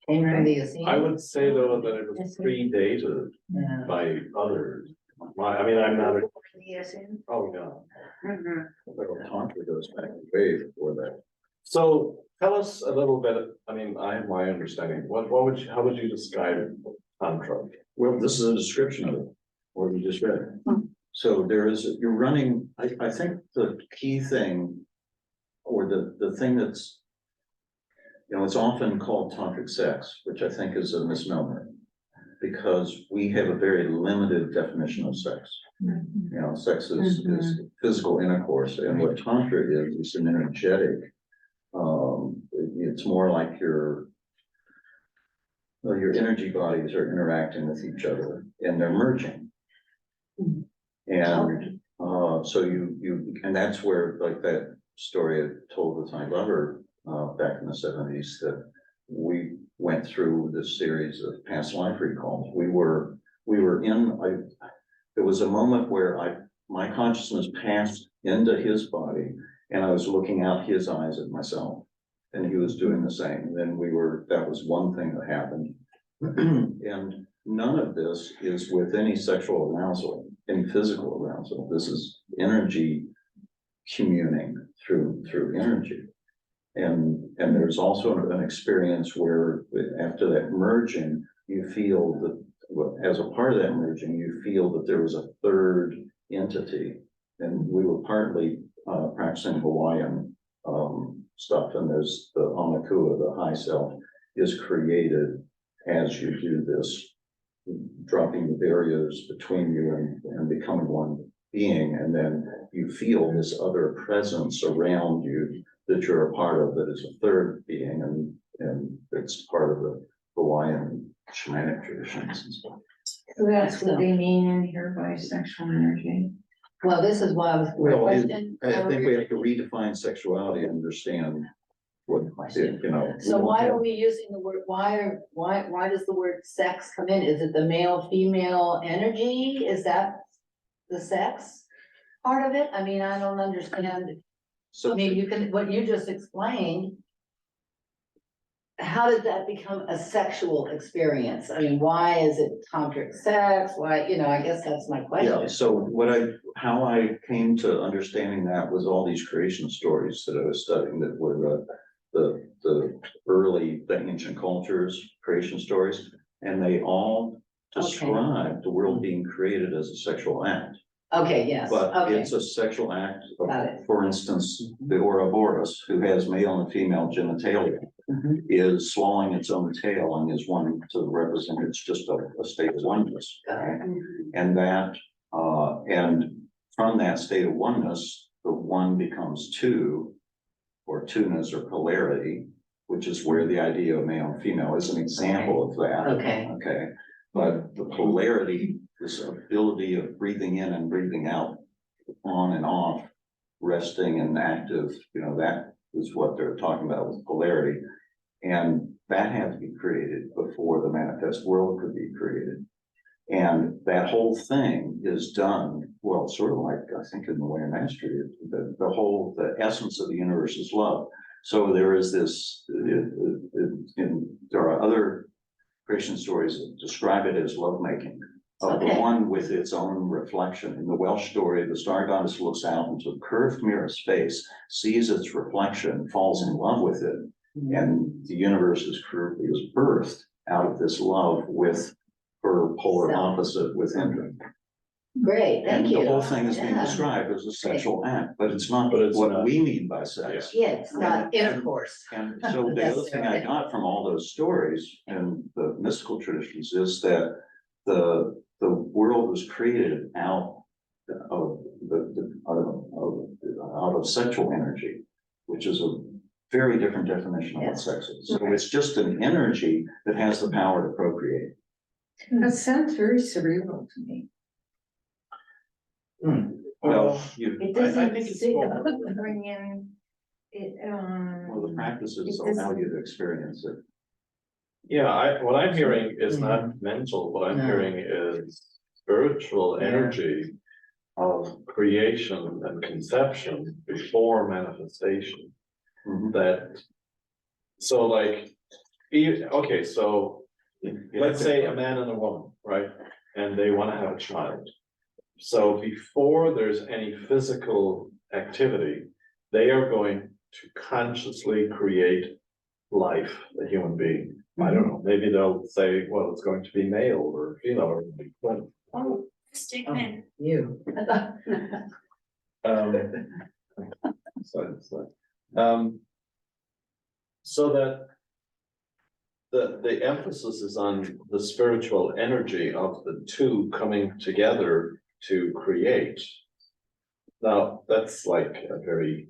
Came from the Essenes? I would say though that it was predated Yeah. by others. I'm not a, The Essenes? oh, no. Tantra goes back way before that. So tell us a little bit, I have my understanding, how would you describe Tantra? Well, this is a description of it, what we just read. So you're running, I think the key thing, or the thing that's, it's often called tantric sex, which I think is a misnomer, because we have a very limited definition of sex. Sex is physical intercourse, and what tantra is an energetic, it's more like your energy bodies are interacting with each other and they're merging. And so and that's where, like that story I told with my lover back in the 70s, that we went through this series of past life recalls. We were there was a moment where my consciousness passed into his body and I was looking out his eyes at myself. And he was doing the same. And then that was one thing that happened. And none of this is with any sexual arousal, any physical arousal. This is energy communing through energy. And there's also an experience where after that merging, you feel that, well, as a part of that merging, you feel that there was a third entity. And we were partly practicing Hawaiian stuff, and there's the Onakua, the high self, is created as you do this, dropping the barriers between you and becoming one being, and then you feel this other presence around you that you're a part of that is a third being, and it's part of the Hawaiian shamanic traditions and stuff. So that's what they mean in here by sexual energy. Well, this is why I was. Well, question, I think we have to redefine sexuality and understand what, you know. So why are we using the word, why does the word sex come in? Is it the male, female energy? Is that the sex part of it? I mean, I don't understand. So I mean, what you just explained. How did that become a sexual experience? I mean, why is it tantric sex? Why, I guess that's my yeah, question. so how I came to understanding that was all these creation stories that I was studying that were the ancient cultures, creation stories, and they all describe the world being created as a sexual act. Okay, yes, But okay, it's a sexual act, Got it. for instance, the Ouroboros, who has male and female genitalia, Mhm. is swallowing its own tail and is one to represent, it's just a state of oneness. Right? And and from that state of oneness, the one becomes two, or two-ness or polarity, which is where the idea of male and female is an example of that. Okay. Okay, but the polarity, this ability of breathing in and breathing out, on and off, resting and active, that is what they're talking about with polarity. And that had to be created before the manifest world could be created. And that whole thing is done, well, sort of like, I think in the Way of Mastery, the essence of the universe is love. So there is this, there are other creation stories that describe it as lovemaking. Of the Okay. one with its own reflection. In the Welsh story, the star goddess looks out into a curved mirror space, sees its reflection, falls in love with it, and the universe is birthed out of this love with her polar opposite within her. Great, thank And you. the whole thing is being Yeah. described as a sexual act, but it's not But it's what not. we mean by sex. Yeah, it's not intercourse. And so the other thing I got from all those stories and the mystical traditions is that the world was created out of out of sexual energy, which is a very different definition of what Yes. sex is. So it's just an energy that has the power to procreate. That sounds very cerebral to me. Well, It I doesn't think it's say, both. bring in it, well, the practices It allow you to experience it. Yeah, what I'm hearing is not mental, what I'm No. hearing is spiritual Yeah. energy of creation and conception before manifestation. Mhm. That, so like, okay, so let's say a man and a woman, right? And they want to have a child. So before there's any physical activity, they are going to consciously create life, a human being. I don't know, maybe they'll say, well, it's going to be male or female or twin. Oh, statement. You. So that the emphasis is on the spiritual energy of the two coming together to create. Now, that's like a very,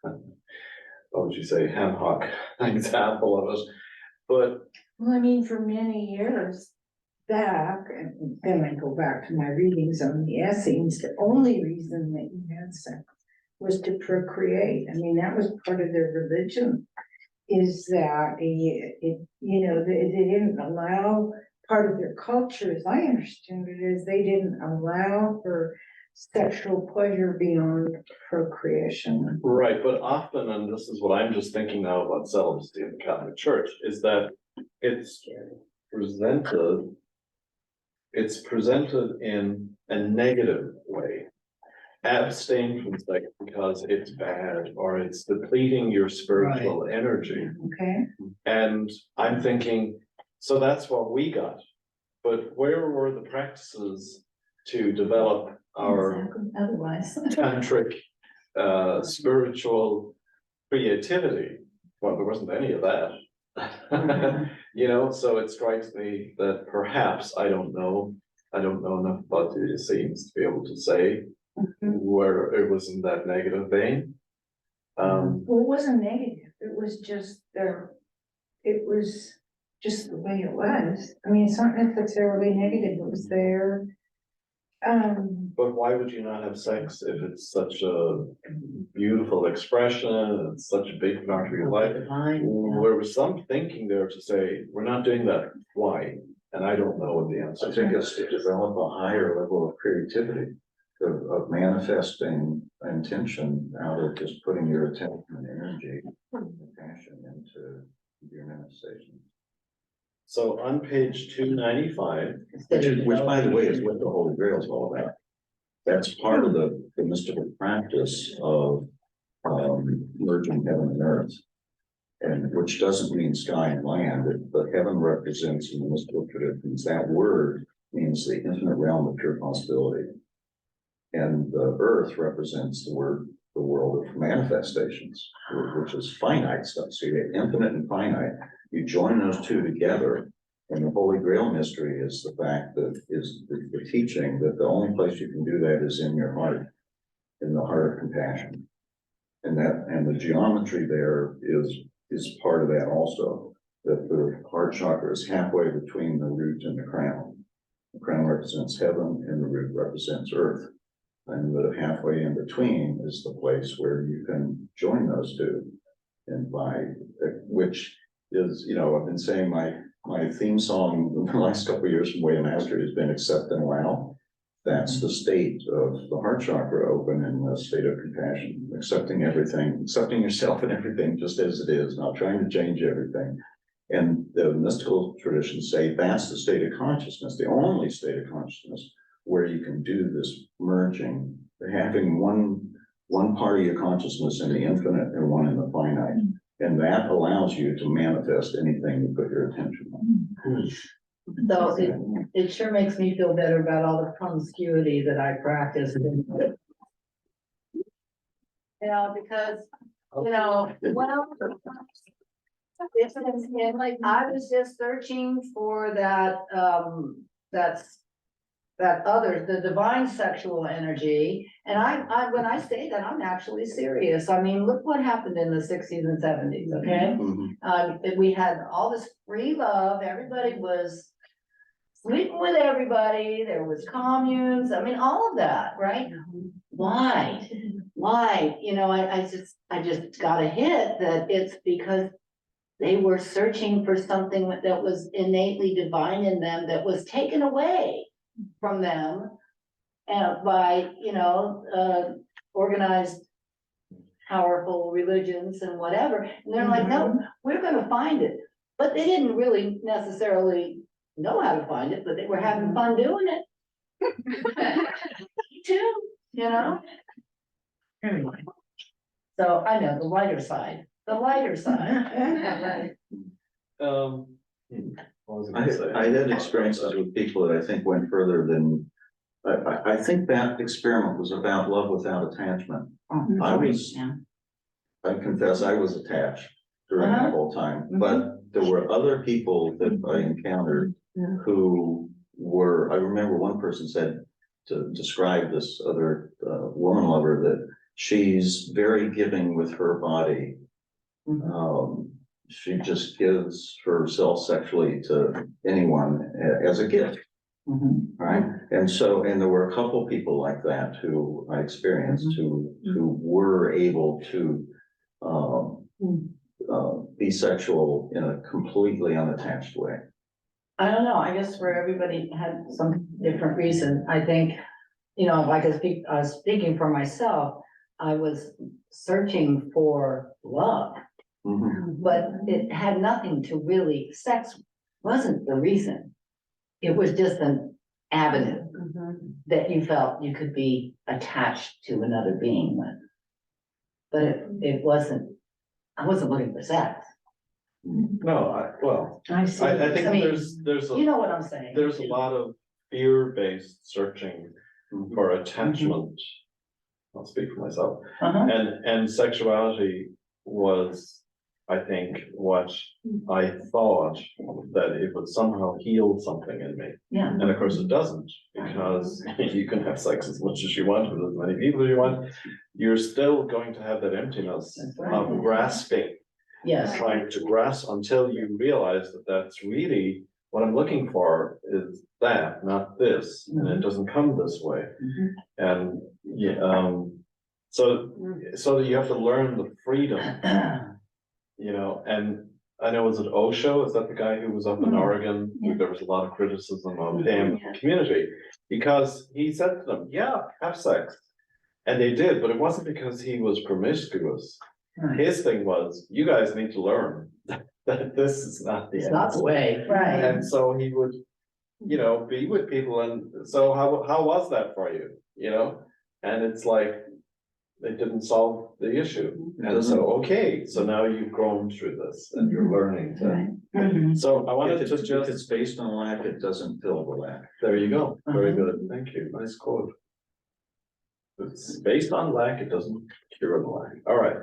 what would you say, ham hock example of it, but well, I mean, for many years back, and then I go back to my readings on the Essenes, the only reason that you had sex was to procreate. I mean, that was part of their religion. is that they didn't allow, part of their culture, as I understand it, is they didn't allow for sexual pleasure beyond procreation. Right, but often, and this is what I'm just thinking now about celibacy in the Catholic Church, is that it's presented. It's presented in a negative way. Abstain from sex because it's bad, or it's depleting your spiritual energy. Okay, And I'm thinking, so that's what we got. But where were the practices to develop our Exactly, otherwise. tantric, spiritual creativity? Well, there wasn't any of that. You know, so it strikes me that perhaps, I don't know enough about the Essenes to be able to say where it was in that negative vein. well, it wasn't negative, it was just it was just the way it was. I mean, it's not necessarily negative, it was there. But why would you not have sex if it's such a beautiful expression, it's such a big part of your life? There was some thinking there to say, we're not doing that, why? And I don't know what the answer I is. think it's to develop a higher level of creativity, of manifesting intention out of just putting your attention and energy and passion into your manifestation. So on page 295, Which, by the way, is what the Holy Grail is all about. That's part of the mystical practice of merging heaven and earth. And which doesn't mean sky and land, but heaven represents in the mystical traditions, that word means the infinite realm of pure possibility. And the earth represents the world of manifestations, which is finite stuff. So you have infinite and finite. You join those two together, and the Holy Grail mystery is the fact that is the teaching that the only place you can do that is in your heart, in the heart of compassion. And the geometry there is part of that also, that the heart chakra is halfway between the root and the crown. The crown represents heaven and the root represents earth. And the halfway in between is the place where you can join those two. And which is, I've been saying my theme song the last couple of years from Way of Mastery has been accept and allow. That's the state of the heart chakra open in the state of compassion, accepting everything, accepting yourself and everything just as it is, not trying to change everything. And the mystical traditions say that's the state of consciousness, the only state of consciousness where you can do this merging, having one part of your consciousness in the infinite and one in the finite. And that allows you to manifest anything you put your attention on. So it sure makes me feel better about all the promiscuity that I practice. Because, well, like, I was just searching for that, the divine sexual energy. And I, when I say that, I'm actually serious. I mean, look what happened in the 60s and 70s, okay? We had all this free love, everybody was sleeping with everybody, there was communes, I mean, all of that, right? Why? I just got a hit that it's because they were searching for something that was innately divine in them that was taken away from them by, organized, powerful religions and whatever. And they're like, no, we're gonna find it. But they didn't really necessarily know how to find it, but they were having fun doing it. Me too, Anyway. So I know the lighter side. What was I gonna say? I had experiences with people that I think went further than, I think that experiment was about love without attachment. I confess I was attached during that whole time, but there were other people that I encountered who were, I remember one person said to describe this other woman lover that she's very giving with her body. She just gives herself sexually to anyone as a gift. Right. And there were a couple people like that who I experienced who were able to be sexual in a completely unattached way? I don't know, I guess where everybody had some different reason, I think, you know, if I could speak, speaking for myself, I was searching for love, but it had nothing to really, sex wasn't the reason. It was just an avenue that you felt you could be attached to another being with. But it wasn't, I wasn't looking for sex. No, well, I see. I think mean, there's you know what I'm saying. there's a lot of fear-based searching for attachment. I'll speak for myself. Uh-huh. And sexuality was, I think, what I thought that it would somehow heal something in me. Yeah. And of course it doesn't, because you can have sex as much as you want with as many people as you want. You're still going to have that emptiness That's right. of grasping, Yes. trying to grasp until you realize that that's really what I'm looking for is that, not this, and it doesn't come this way. Mhm. And yeah, so that you have to learn the freedom, you know, and I know, was it Osho, is that the guy who was up in Oregon? Yeah. There was a lot of criticism of him, in the community, because he said to them, yeah, have sex. And they did, but it wasn't because he was promiscuous. Right. His thing was, you guys need to learn that this is not the It's end. not the way, right? And so he would, you know, be with people, and so how was that for you, you know? And it's like, they didn't solve the issue, and so, okay, so now you've grown through this and you're learning to. Mhm. So I wanted If to it's, just, if it's based on lack, it doesn't fill the lack. there you go, very Uh-huh. good, thank you, nice quote. It's based on lack, it doesn't cure the lack, all right,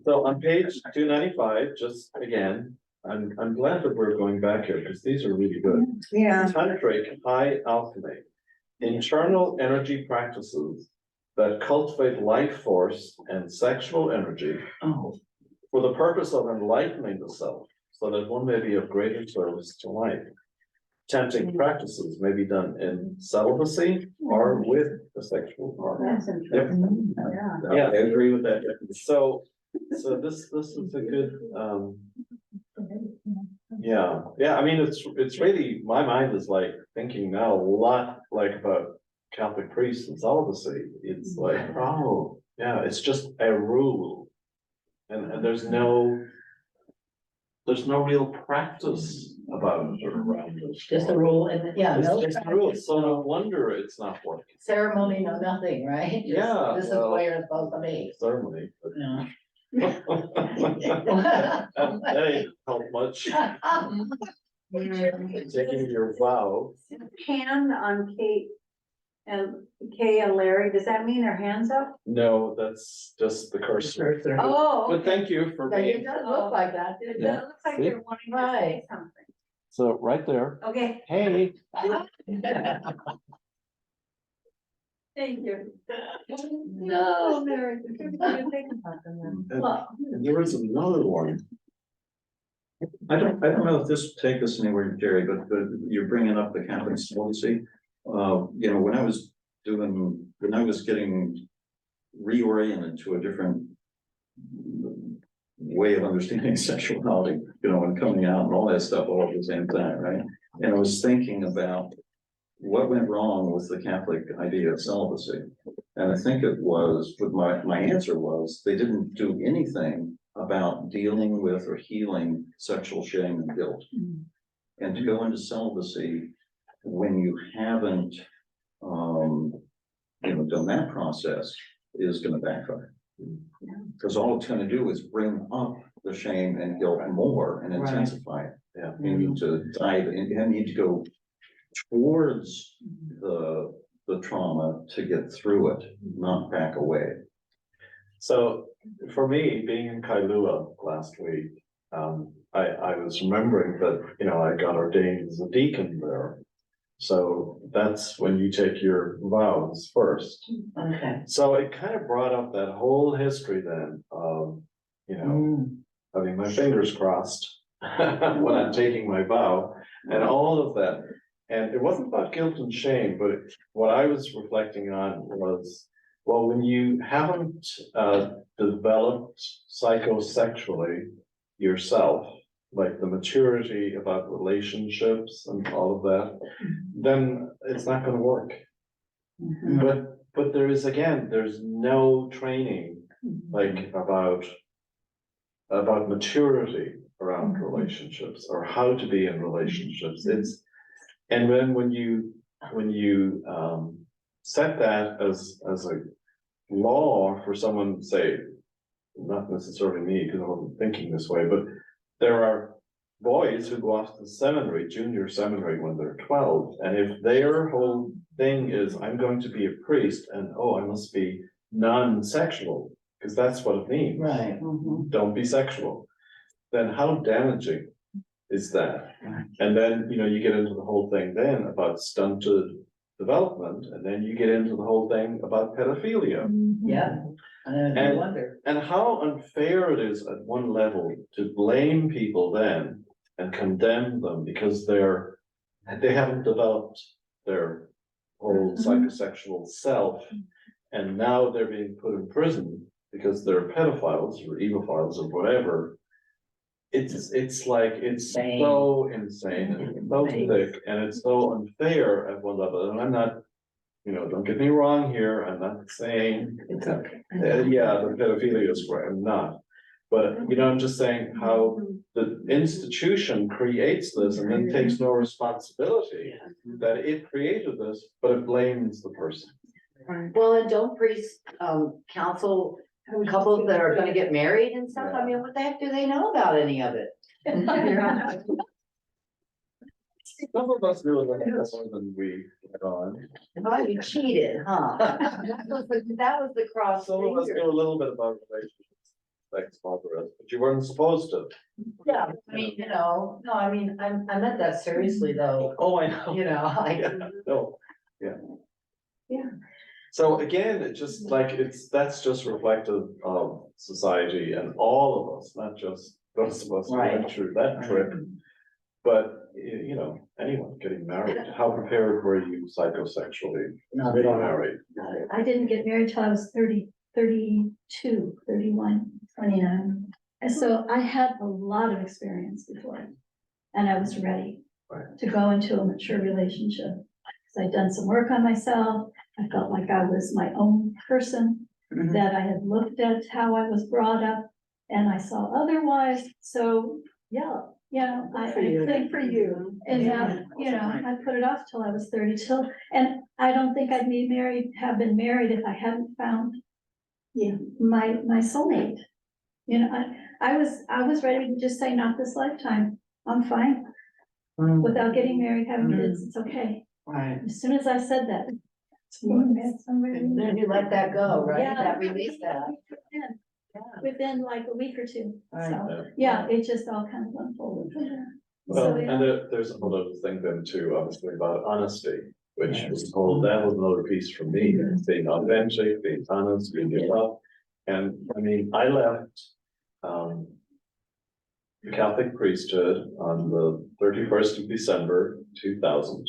so on page 295, just again, I'm glad that we're going back here, because these are really good. Yeah. Tantric high alchemy, internal energy practices that cultivate life force and sexual energy Oh, for the purpose of enlightening the self, so that one may be of greater service to life. Tantric practices may be done in celibacy or with a sexual partner. That's interesting, yeah. Yeah. I agree with that. So this is a good, yeah, I mean, it's really, my mind is like thinking now a lot like about Catholic priests and celibacy. It's like, oh, yeah, it's just a rule. And there's no real practice about it or around it. just a rule, and yeah, It's no just a rule, so no wonder it's not working. ceremony, no nothing, right? Just, Yeah, this is well- where it's supposed to be. Certainly, but. Yeah. That ain't help much, taking your vow. Hand on Kate and Kay and Larry, does that mean their hands up? No, that's just the cursor. Oh, But okay. thank you for It being, does look like that, It didn't it? looks like See? they're wanting to say Right. something. so right there, Okay, hey. thank you. No. Mary. Well, And there is another one. I don't know if this take us anywhere, Jerry, but you're bringing up the Catholic celibacy. You know, when I was getting reoriented to a different way of understanding sexuality, you know, and coming out and all that stuff all at the same time, right? And I was thinking about what went wrong with the Catholic idea of celibacy. And I think it was, but my answer was, they didn't do anything about dealing with or healing sexual shame and guilt. And to go into celibacy when you haven't, done that process is gonna backfire. Because all it's gonna do is bring up the shame and guilt more and Right. intensify it. Yeah. You need to dive in, you need to go towards the trauma to get through it, not back away. So for me, being in Kailua last week, I was remembering that, you know, I got ordained as a deacon there. So that's when you take your vows first. okay. So it kind of brought up that whole history then of, you know, having my fingers crossed when I'm taking my vow and all of that. And it wasn't about guilt and shame, but what I was reflecting on was, well, when you haven't developed psychosexually yourself, like the maturity about relationships and all of that, then it's not gonna work. But there is, again, there's no training like about maturity around relationships or how to be in relationships. It's, and then when you set that as a law for someone, say, not necessarily me, because I wasn't thinking this way, but there are boys who go off to seminary, junior seminary, when they're 12, and if their whole thing is, I'm going to be a priest, and oh, I must be non-sexual, because that's what it means. Right. Don't be sexual. Then how damaging is that? Right. And then, you know, you get into the whole thing then about stunted development, and then you get into the whole thing about pedophilia. Yeah. And I wonder. And how unfair it is at one level to blame people then and condemn them because they haven't developed their whole psychosexual self. And now they're being put in prison because they're pedophiles or evophiles or whatever. It's like, it's so insane and so thick, and it's so unfair at one level. And I'm not, you know, don't get me wrong here, I'm not saying, It's okay. yeah, the pedophilia is right, I'm not. But, you know, I'm just saying how the institution creates this and then takes no responsibility that it created this, but it blames the person. Well, and don't priests, counsel couples that are gonna get married and stuff? I mean, what the heck do they know about any of it? Some of us knew a little bit more than we let on. Oh, you cheated, huh? That was the cross Some of us finger. knew a little bit about relationships, like small girls, but you weren't supposed to. Yeah, I mean, you know, no, I mean, I meant that seriously though, Oh, I know. you know, like. Yeah, no, yeah. Yeah. So again, it just like, that's just reflective of society and all of us, not just those of us who went Right. through that trip. But, you know, anyone getting married, how prepared were you psychosexually No, to they be don't. married? I didn't get married till I was 30, 32, 31, 29. And so I had a lot of experience before. And I was ready Right. to go into a mature relationship. Because I'd done some work on myself. I felt like I was my own person, that I had looked at how I was brought up and I saw otherwise. So, yeah, I think for you. And that, you know, I put it off till I was 32. And I don't think I'd have been married if I hadn't found, my soulmate. You know, I was ready to just say, not this lifetime. I'm fine without getting married, having kids. It's okay. Right. As soon as I said that. Then you let that go, right? Yeah. That release that. Within like a week or two. Right. So, yeah, it just all kind of unfolded from there. Well, So, and there's another thing then too, obviously, about honesty, which was told, that was another piece for me, being authentic, being honest, being yourself. And I mean, I left, the Catholic priesthood on the 31st of December, 2000.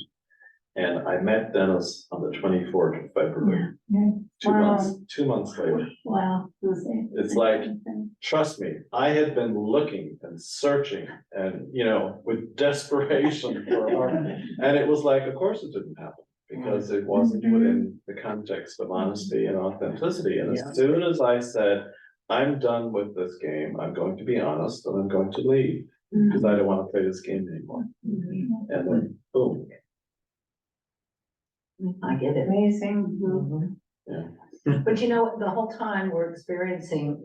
And I met Dennis on the 24th of February, Yeah. 2 months later. Wow. It's like, trust me, I had been looking and searching and, you know, with desperation for a partner. And it was like, of course it didn't happen, because it wasn't within the context of honesty and authenticity. And as soon as I said, I'm done with this game, I'm going to be honest and I'm going to leave, because I don't want to play this game anymore. And then, boom. I get it. Amazing. But you know, the whole time we're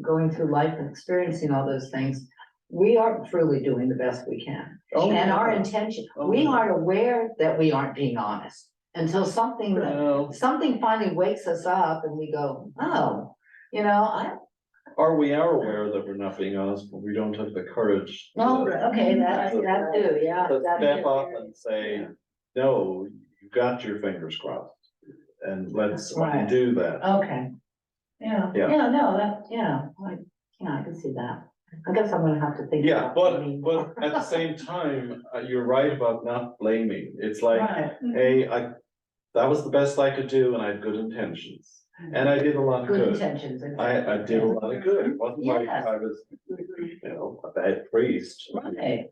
going through life and experiencing all those things, we are truly doing the best we can. And our intention, we aren't aware that we aren't being honest until something finally wakes us up and we go, oh, you know, Or we are aware that we're not being honest, but we don't have the courage. okay, that too, yeah. To that step too. up and say, no, you got your fingers crossed. And let's Right. do that. Okay. Yeah, Yeah. I can see that. I guess I'm gonna have to think. Yeah, about but at the same time, you're right about not blaming. It's like, Right. hey, that was the best I could do and I had good intentions. And I did a lot of Good good. intentions. I did a lot of good. It wasn't like Yes. I was, a bad priest. Right,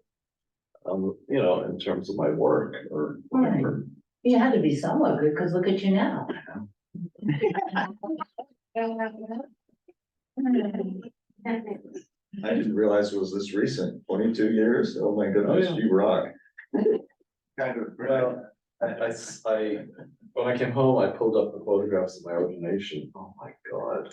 You know, in terms of my work or whatever. you had to be somewhat good, because look at you now. I didn't realize it was this recent, 22 years. Oh my goodness, Oh, yeah. you rock. Kind of. Well, when I came home, I pulled up the photographs of my ordination. Oh, my God.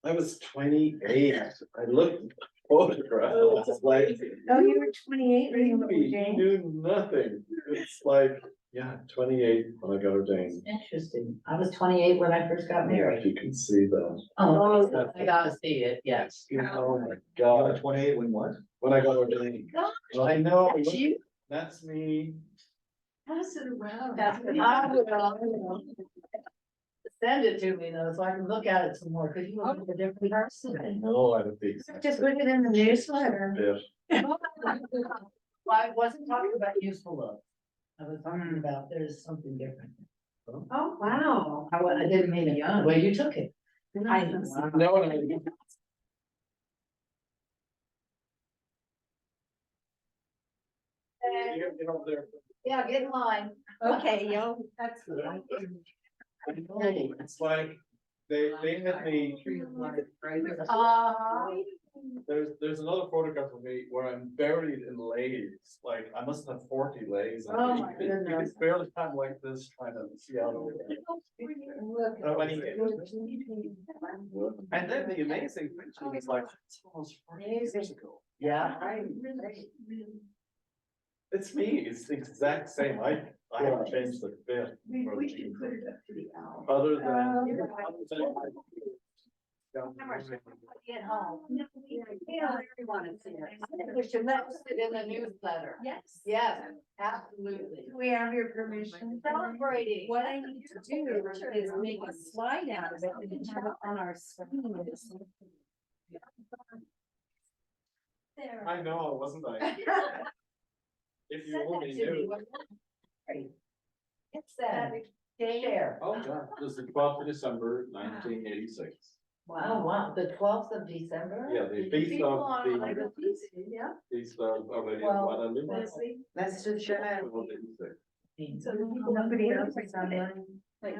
I was 28. I looked at the photographs, it's like, Oh, you were 28 when you were baby, ordained? knew nothing. It's like, yeah, 28 when I got ordained. Interesting. I was 28 when I first got If married. you can see that. Oh, I gotta see it, yes. Oh, my You were God. 28 when what? When I got ordained. Gosh, I know, that's look, you. that's me. Pass it around. That's what I will. Send it to me though, so I can look at it some more, because you look like a different person. No, I don't think. so. Just put it in the newsletter. Bit. I wasn't talking about useful love. I was talking about there's something different. Oh, wow. I didn't mean it, the way you took it. I No, no. Get over there. Yeah, get in line. Okay, yo, that's. It's like, they had me, there's another photograph of me where I'm buried in leis, like, I must have 40 leis. on Oh me. my You can goodness. barely time like this, trying to see out over there. And then the amazing thing is like, it's almost 40 years ago. Yeah. It's me, it's the exact same, I haven't changed the bit. We should put it up to the owl. Other than. Get home. No, we want to see it. We should post it in the newsletter. Yes. Yes, absolutely. We have your permission. Celebrating. What I need to do is make a slide out of it and have it on our screen. There. I know, wasn't I? If you Send that only to me. knew. It's that. Share. Oh, God, it was the 12th of December, 1986. Wow, the 12th of December? Yeah, the feast of the, Yeah. feast of Our Lady of Well, Guadalupe. That's just shut So the people Nobody else is online. like.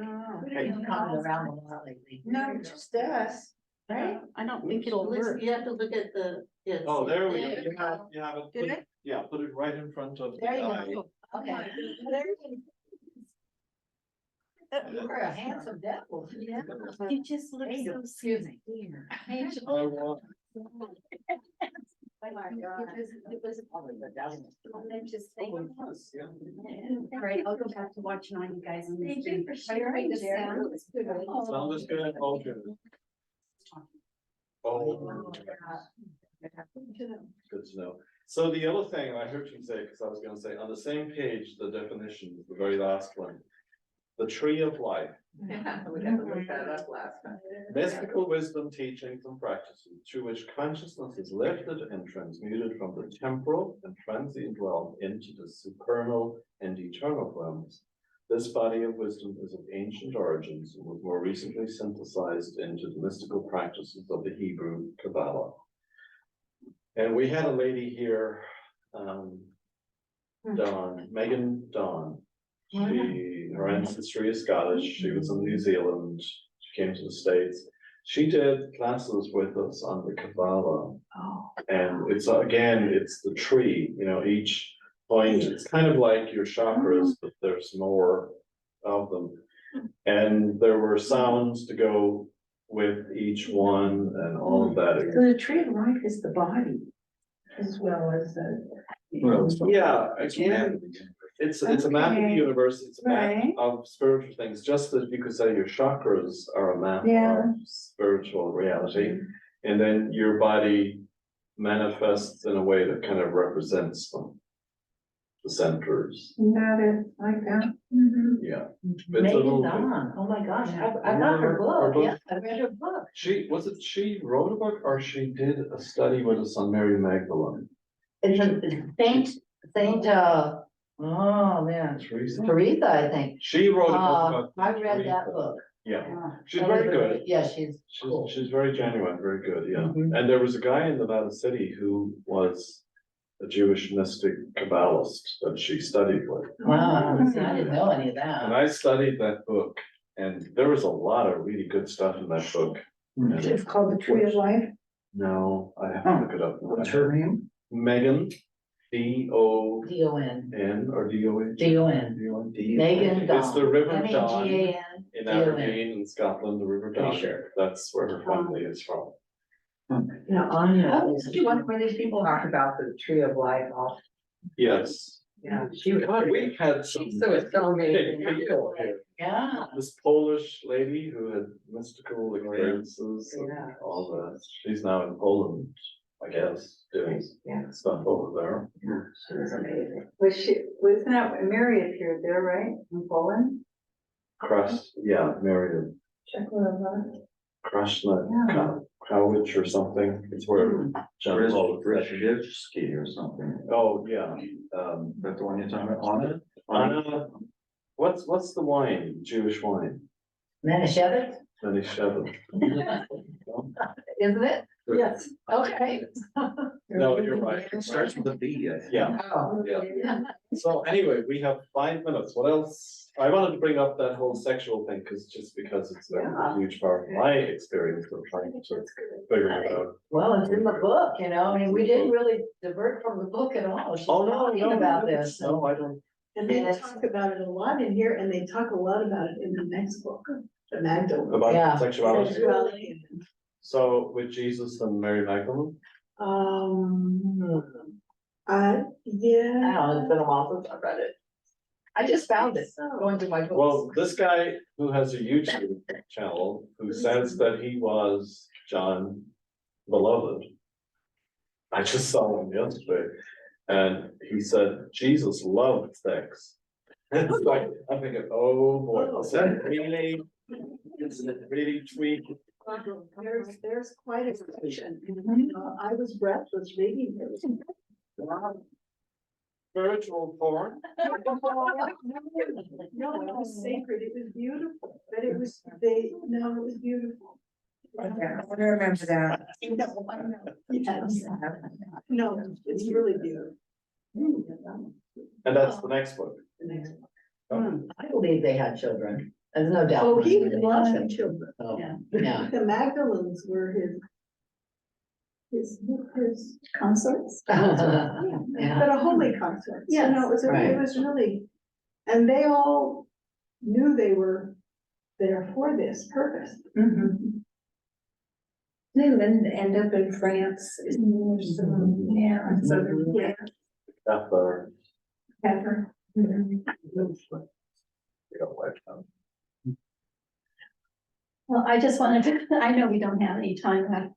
Hey, You've come around a lot lately. No, just us, right? I don't think it'll work. You have to look at the. Oh, there we go, There you have it, Did put- it? yeah, put it right in front of the There you eye. go. Okay. You're a handsome devil. Yeah. You just look so. Excuse me. I want, Oh my God. It was probably the devil. I'm just oh, saying. it was, yeah. All right, I'll go back to watching all you guys on this. Thank you for sharing, The Jerry. sound was good. Sound is good, all good. Oh. Good to know. So the other thing, I heard you say, because I was gonna say, on the same page, the definition, the very last one. The tree of life, We had to look that up last time. mystical wisdom, teachings and practices through which consciousness is lifted and transmuted from the temporal and transient realm into the supernal and eternal realms. This body of wisdom is of ancient origins and was more recently synthesized into the mystical practices of the Hebrew Kabbalah. And we had a lady here, Dawn, Megan Dawn. Her ancestry is Scottish, she was in New Zealand, she came to the States. She did classes with us on the Kabbalah. Oh. And it's, again, it's the tree, each point, it's kind of like your chakras, but there's more of them. And there were sounds to go with each one and all of that. So the tree of life is the body as well as the. Well, it's- Yeah, again, it's a map of the Okay. universe, it's a map Right. of spiritual things, just as you could say your chakras are a map Yeah. of spiritual reality. And then your body manifests in a way that kind of represents them. The centers, Got it, like that. yeah. It's a Megan little bit- Dawn, oh my gosh, I got her book, yeah, I read her book. She wrote a book or she did a study with us on Mary Magdalene? It's a Saint, oh man, Teresa? Teresa, I think. She wrote a book about. I read that Teresa. book. Yeah, she's very good. Yeah, she's cool. She's very genuine, very good, yeah. Mhm. And there was a guy in Nevada City who was a Jewish mystic Kabbalist that she studied with. Wow, I didn't know any of And that. I studied that book, and there was a lot of really good stuff in that book. And It's called The Tree of Life. no, I have to look it up. What's her name? Megan, D-O-N D-O-N, or D-O-H? D-O-N, D-O-N. Megan It's the Dawn. River Don M-A-G-A-N. in D-O-N. Aberdeen in Scotland, the River Don. Sure. That's where her family is from. Yeah, Anya, is she one where these people talk about the tree of life off? Yes. Yeah, she was. God, we've had some So it's so big amazing. people here. Yeah. This Polish lady who had mystical experiences and Yeah. all that. She's now in Poland, I guess, doing Yeah. stuff over there. She was amazing. Wasn't that, Mary appeared there, right, in Poland? Yeah, Marian Krasna Kowicz or something. It's where John Paul. Brzezinski or something. Oh, yeah. Is that the one you're talking about? Anna, what's the wine, Jewish wine? Manischewitz, Manischewitz. isn't it? Yes. Okay. No, you're right. It starts with a B, I think. Yeah, Oh. yeah. So anyway, we have 5 minutes. What else? I wanted to bring up that whole sexual thing, just because it's been a huge part of my experience of trying to figure it out. Well, it's in the book, you know, I mean, we didn't really divert from the book at all. She's Oh, no, talking no, about no, this. no, I don't. And they Yes. talk about it a lot in here, and they talk a lot about it in the next book, the Magdalene. About Yeah. sexuality. Sexuality. So with Jesus and Mary Magdalene, Yeah, I don't know, it's been a while since I read it. I just found it, going through my books. well, this guy who has a YouTube channel, who says that he was John Beloved. I just saw him yesterday, and he said Jesus loved sex. And it's like, I'm thinking, oh boy, is that really, is it really tweaked? there's quite a section. I was breathless reading this. Spiritual porn? No, it was sacred, it was beautiful, but it was, it was beautiful. I remember that. Yes. No, it's really beautiful. And that's the next book. I believe they had children, there's no doubt. Oh, he had lots of children. Oh, Yeah. yeah. The Magdalenes were his Consorts. Yeah. but a holy consort. So no, Right. it was really, and they all knew they were there for this purpose. They then end up in France. Yeah, so, yeah. That's our. Ever. Well, I just wanted to, I know we don't have any time left,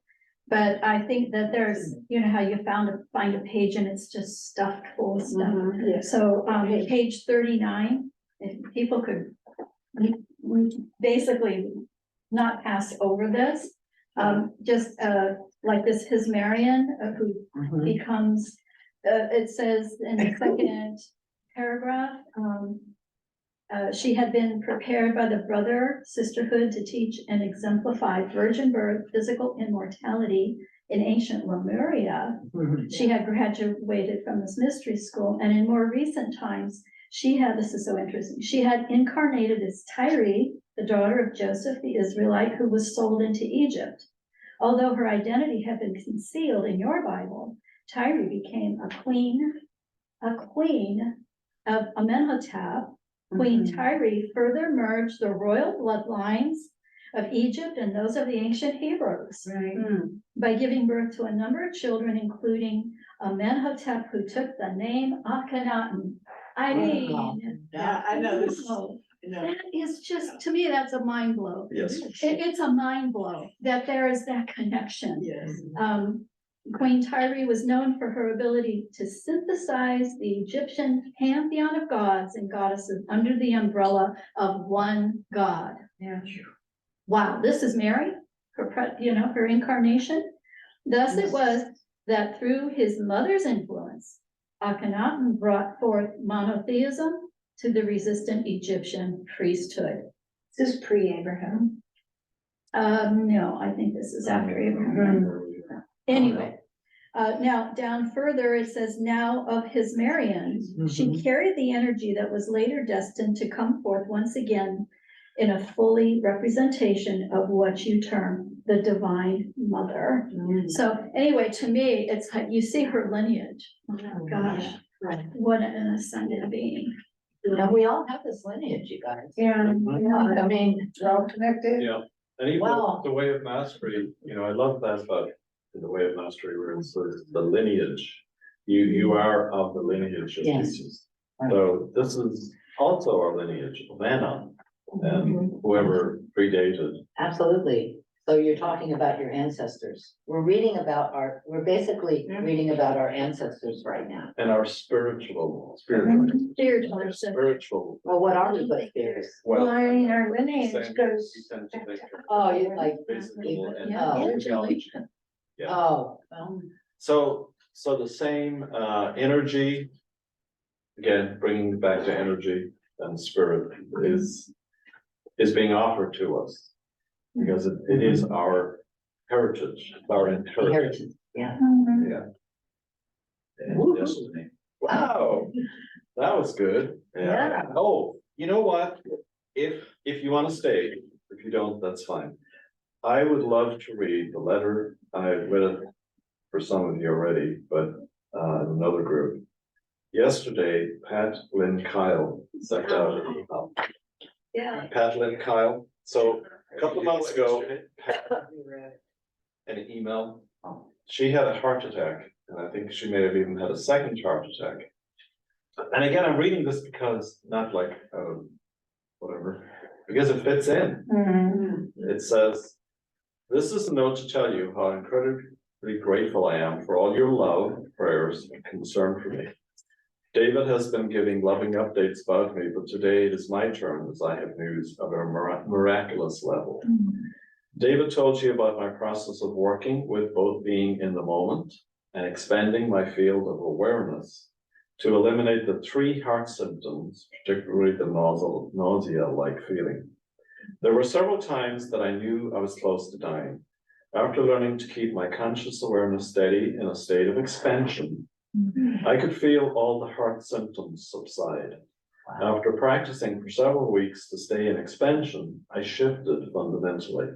but I think that there's, you know how you find a page and it's just stuffed full of stuff. Yes. So, page 39, if people could we basically not pass over this. Just, like this, his Marian, who Mhm. becomes, it says in the second paragraph, she had been prepared by the brother sisterhood to teach and exemplify virgin birth, physical immortality in ancient Lemuria. Mhm. She had graduated from this mystery school, and in more recent times, this is so interesting, she had incarnated as Tyre, the daughter of Joseph the Israelite, who was sold into Egypt. Although her identity had been concealed in your Bible, Tyre became a queen of Amenhotep. Queen Tyre further merged the royal bloodlines of Egypt and those of the ancient Hebrews by giving birth to a number of children, including Amenhotep, who took the name Akhenaten. I mean, Yeah, I know this. wow, that is just, to me, that's a mind blow. Yes. It's a mind blow that there is that connection. Yes. Queen Tyre was known for her ability to synthesize the Egyptian pantheon of gods and goddesses under the umbrella of one god. Yeah. Wow, this is Mary, her incarnation. Thus it was that through his mother's influence, Akhenaten brought forth monotheism to the resistant Egyptian priesthood. Is this pre-Abraham? No, I think this is after Abraham. Anyway, now down further, it says, now of his Marian, she carried the energy that was later destined to come forth once again in a fully representation of what you term the Divine Mother. So anyway, to me, it's like, you see her lineage. Oh gosh, what an ascended being. And we all have this lineage, you guys. Yeah. I mean, They're all connected. Yeah, and even Wow. the way of mastery, you know, I love that about the way of mastery where it's the lineage. You are of the lineage of Yes. Jesus. So this is also our lineage of Anon and whoever predated. absolutely. So you're talking about your ancestors. We're basically reading about our ancestors right now. And our spiritual. Spiritual, Well, what are we but spirits? Well, well. I mean, our lineage same- goes. we tend to think of Oh, you like, physical and Yeah. geology. Yeah. oh, well, So the same energy, again, bringing back to energy and spirit is being offered to us. Because it is our heritage, our inheritance. inheritance, yeah. Yeah. And destiny. Wow, that was good. Yeah. Oh, you know what? If you want to stay, if you don't, that's fine. I would love to read the letter. I've read it for some of you already, but another group. Yesterday, Pat Lynn Kyle sent out an email. Yeah. Pat Lynn Kyle. So a couple of months ago, Pat an email. She had a heart attack, and I think she may have even had a second heart attack. And again, I'm reading this because not like whatever, because it fits in. It says, "This is a note to tell you how incredibly grateful I am for all your love, prayers, and concern for me. David has been giving loving updates about me, but today it is my turn as I have news of a miraculous level. David told you about my process of working with both being in the moment and expanding my field of awareness to eliminate the 3 heart symptoms, particularly the nausea-like feeling. There were several times that I knew I was close to dying. After learning to keep my conscious awareness steady in a state of expansion, I could feel all the heart symptoms subside. After practicing for several weeks to stay in expansion, I shifted fundamentally,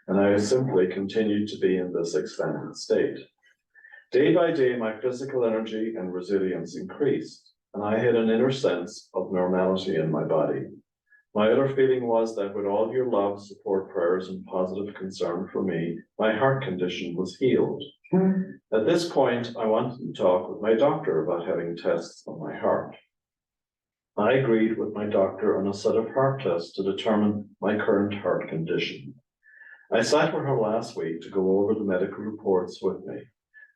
and I simply continued to be in this expanded state. Day by day, my physical energy and resilience increased, and I had an inner sense of normality in my body. My other feeling was that with all your love, support, prayers, and positive concern for me, my heart condition was healed. At this point, I wanted to talk with my doctor about having tests on my heart. I agreed with my doctor on a set of heart tests to determine my current heart condition. I sat with her last week to go over the medical reports with me.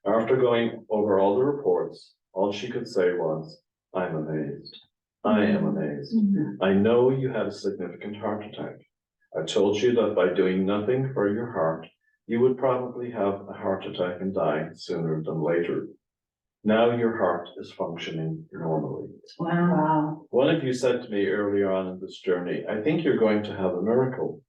After going over all the reports, all she could say was, "I'm amazed. I am amazed. I know you had a significant heart attack. I told you that by doing nothing for your heart, you would probably have a heart attack and die sooner than later. Now your heart is functioning normally." Wow. One of you said to me earlier on in this journey, "I think you're going to have a miracle."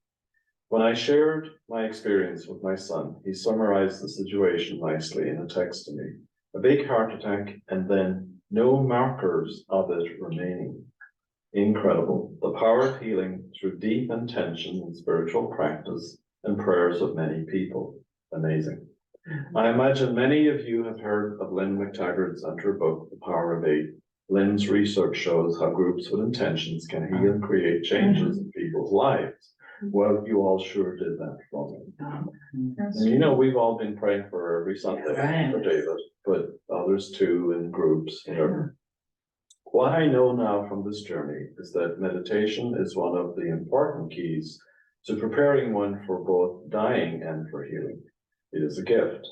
When I shared my experience with my son, he summarized the situation nicely in a text to me. A big heart attack and then no markers of it remaining. Incredible. The power of healing through deep intention and spiritual practice and prayers of many people. Amazing. I imagine many of you have heard of Lynn McTaggart's and her book, The Power of 8. Lynn's research shows how groups with intentions can heal and create changes in people's lives. Well, you all sure did that for me. And you know, we've all been praying for her every Sunday for David, but others too in groups, whatever. What I know now from this journey is that meditation is one of the important keys to preparing one for both dying and for healing. It is a gift.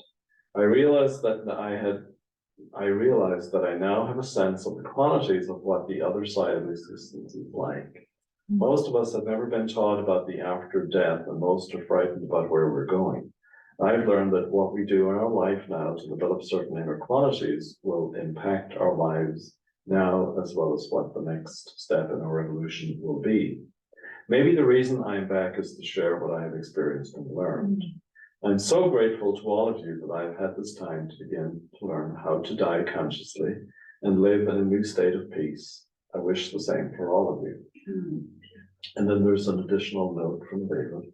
I realized that I now have a sense of the qualities of what the other side of existence is like. Most of us have never been taught about the after death, and most are frightened about where we're going. I've learned that what we do in our life now to develop certain inner qualities will impact our lives now, as well as what the next step in our evolution will be. Maybe the reason I'm back is to share what I have experienced and learned. I'm so grateful to all of you that I've had this time to begin to learn how to die consciously and live in a new state of peace. I wish the same for all of you. And then there's an additional note from David.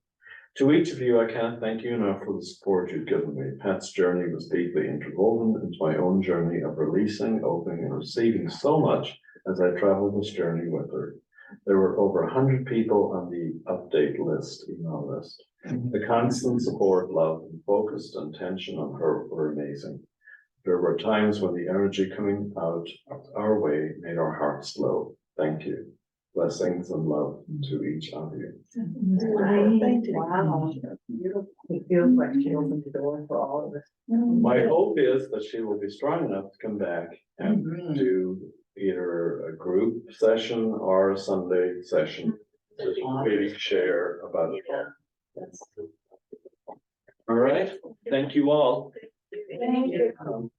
To each of you, I can't thank you enough for the support you've given me. Pat's journey was deeply interwoven into my own journey of releasing, opening, and receiving so much as I traveled this journey with her. There were over 100 people on the update list, email list. The constant support, love, and focused attention on her were amazing. There were times when the energy coming out our way made our hearts glow. Thank you. Blessings and love to each of you. Wow. It feels like she opened the door for all of us. My hope is that she will be strong enough to come back and do either a group session or a Sunday session to really share about it. All right, thank you all. Thank you.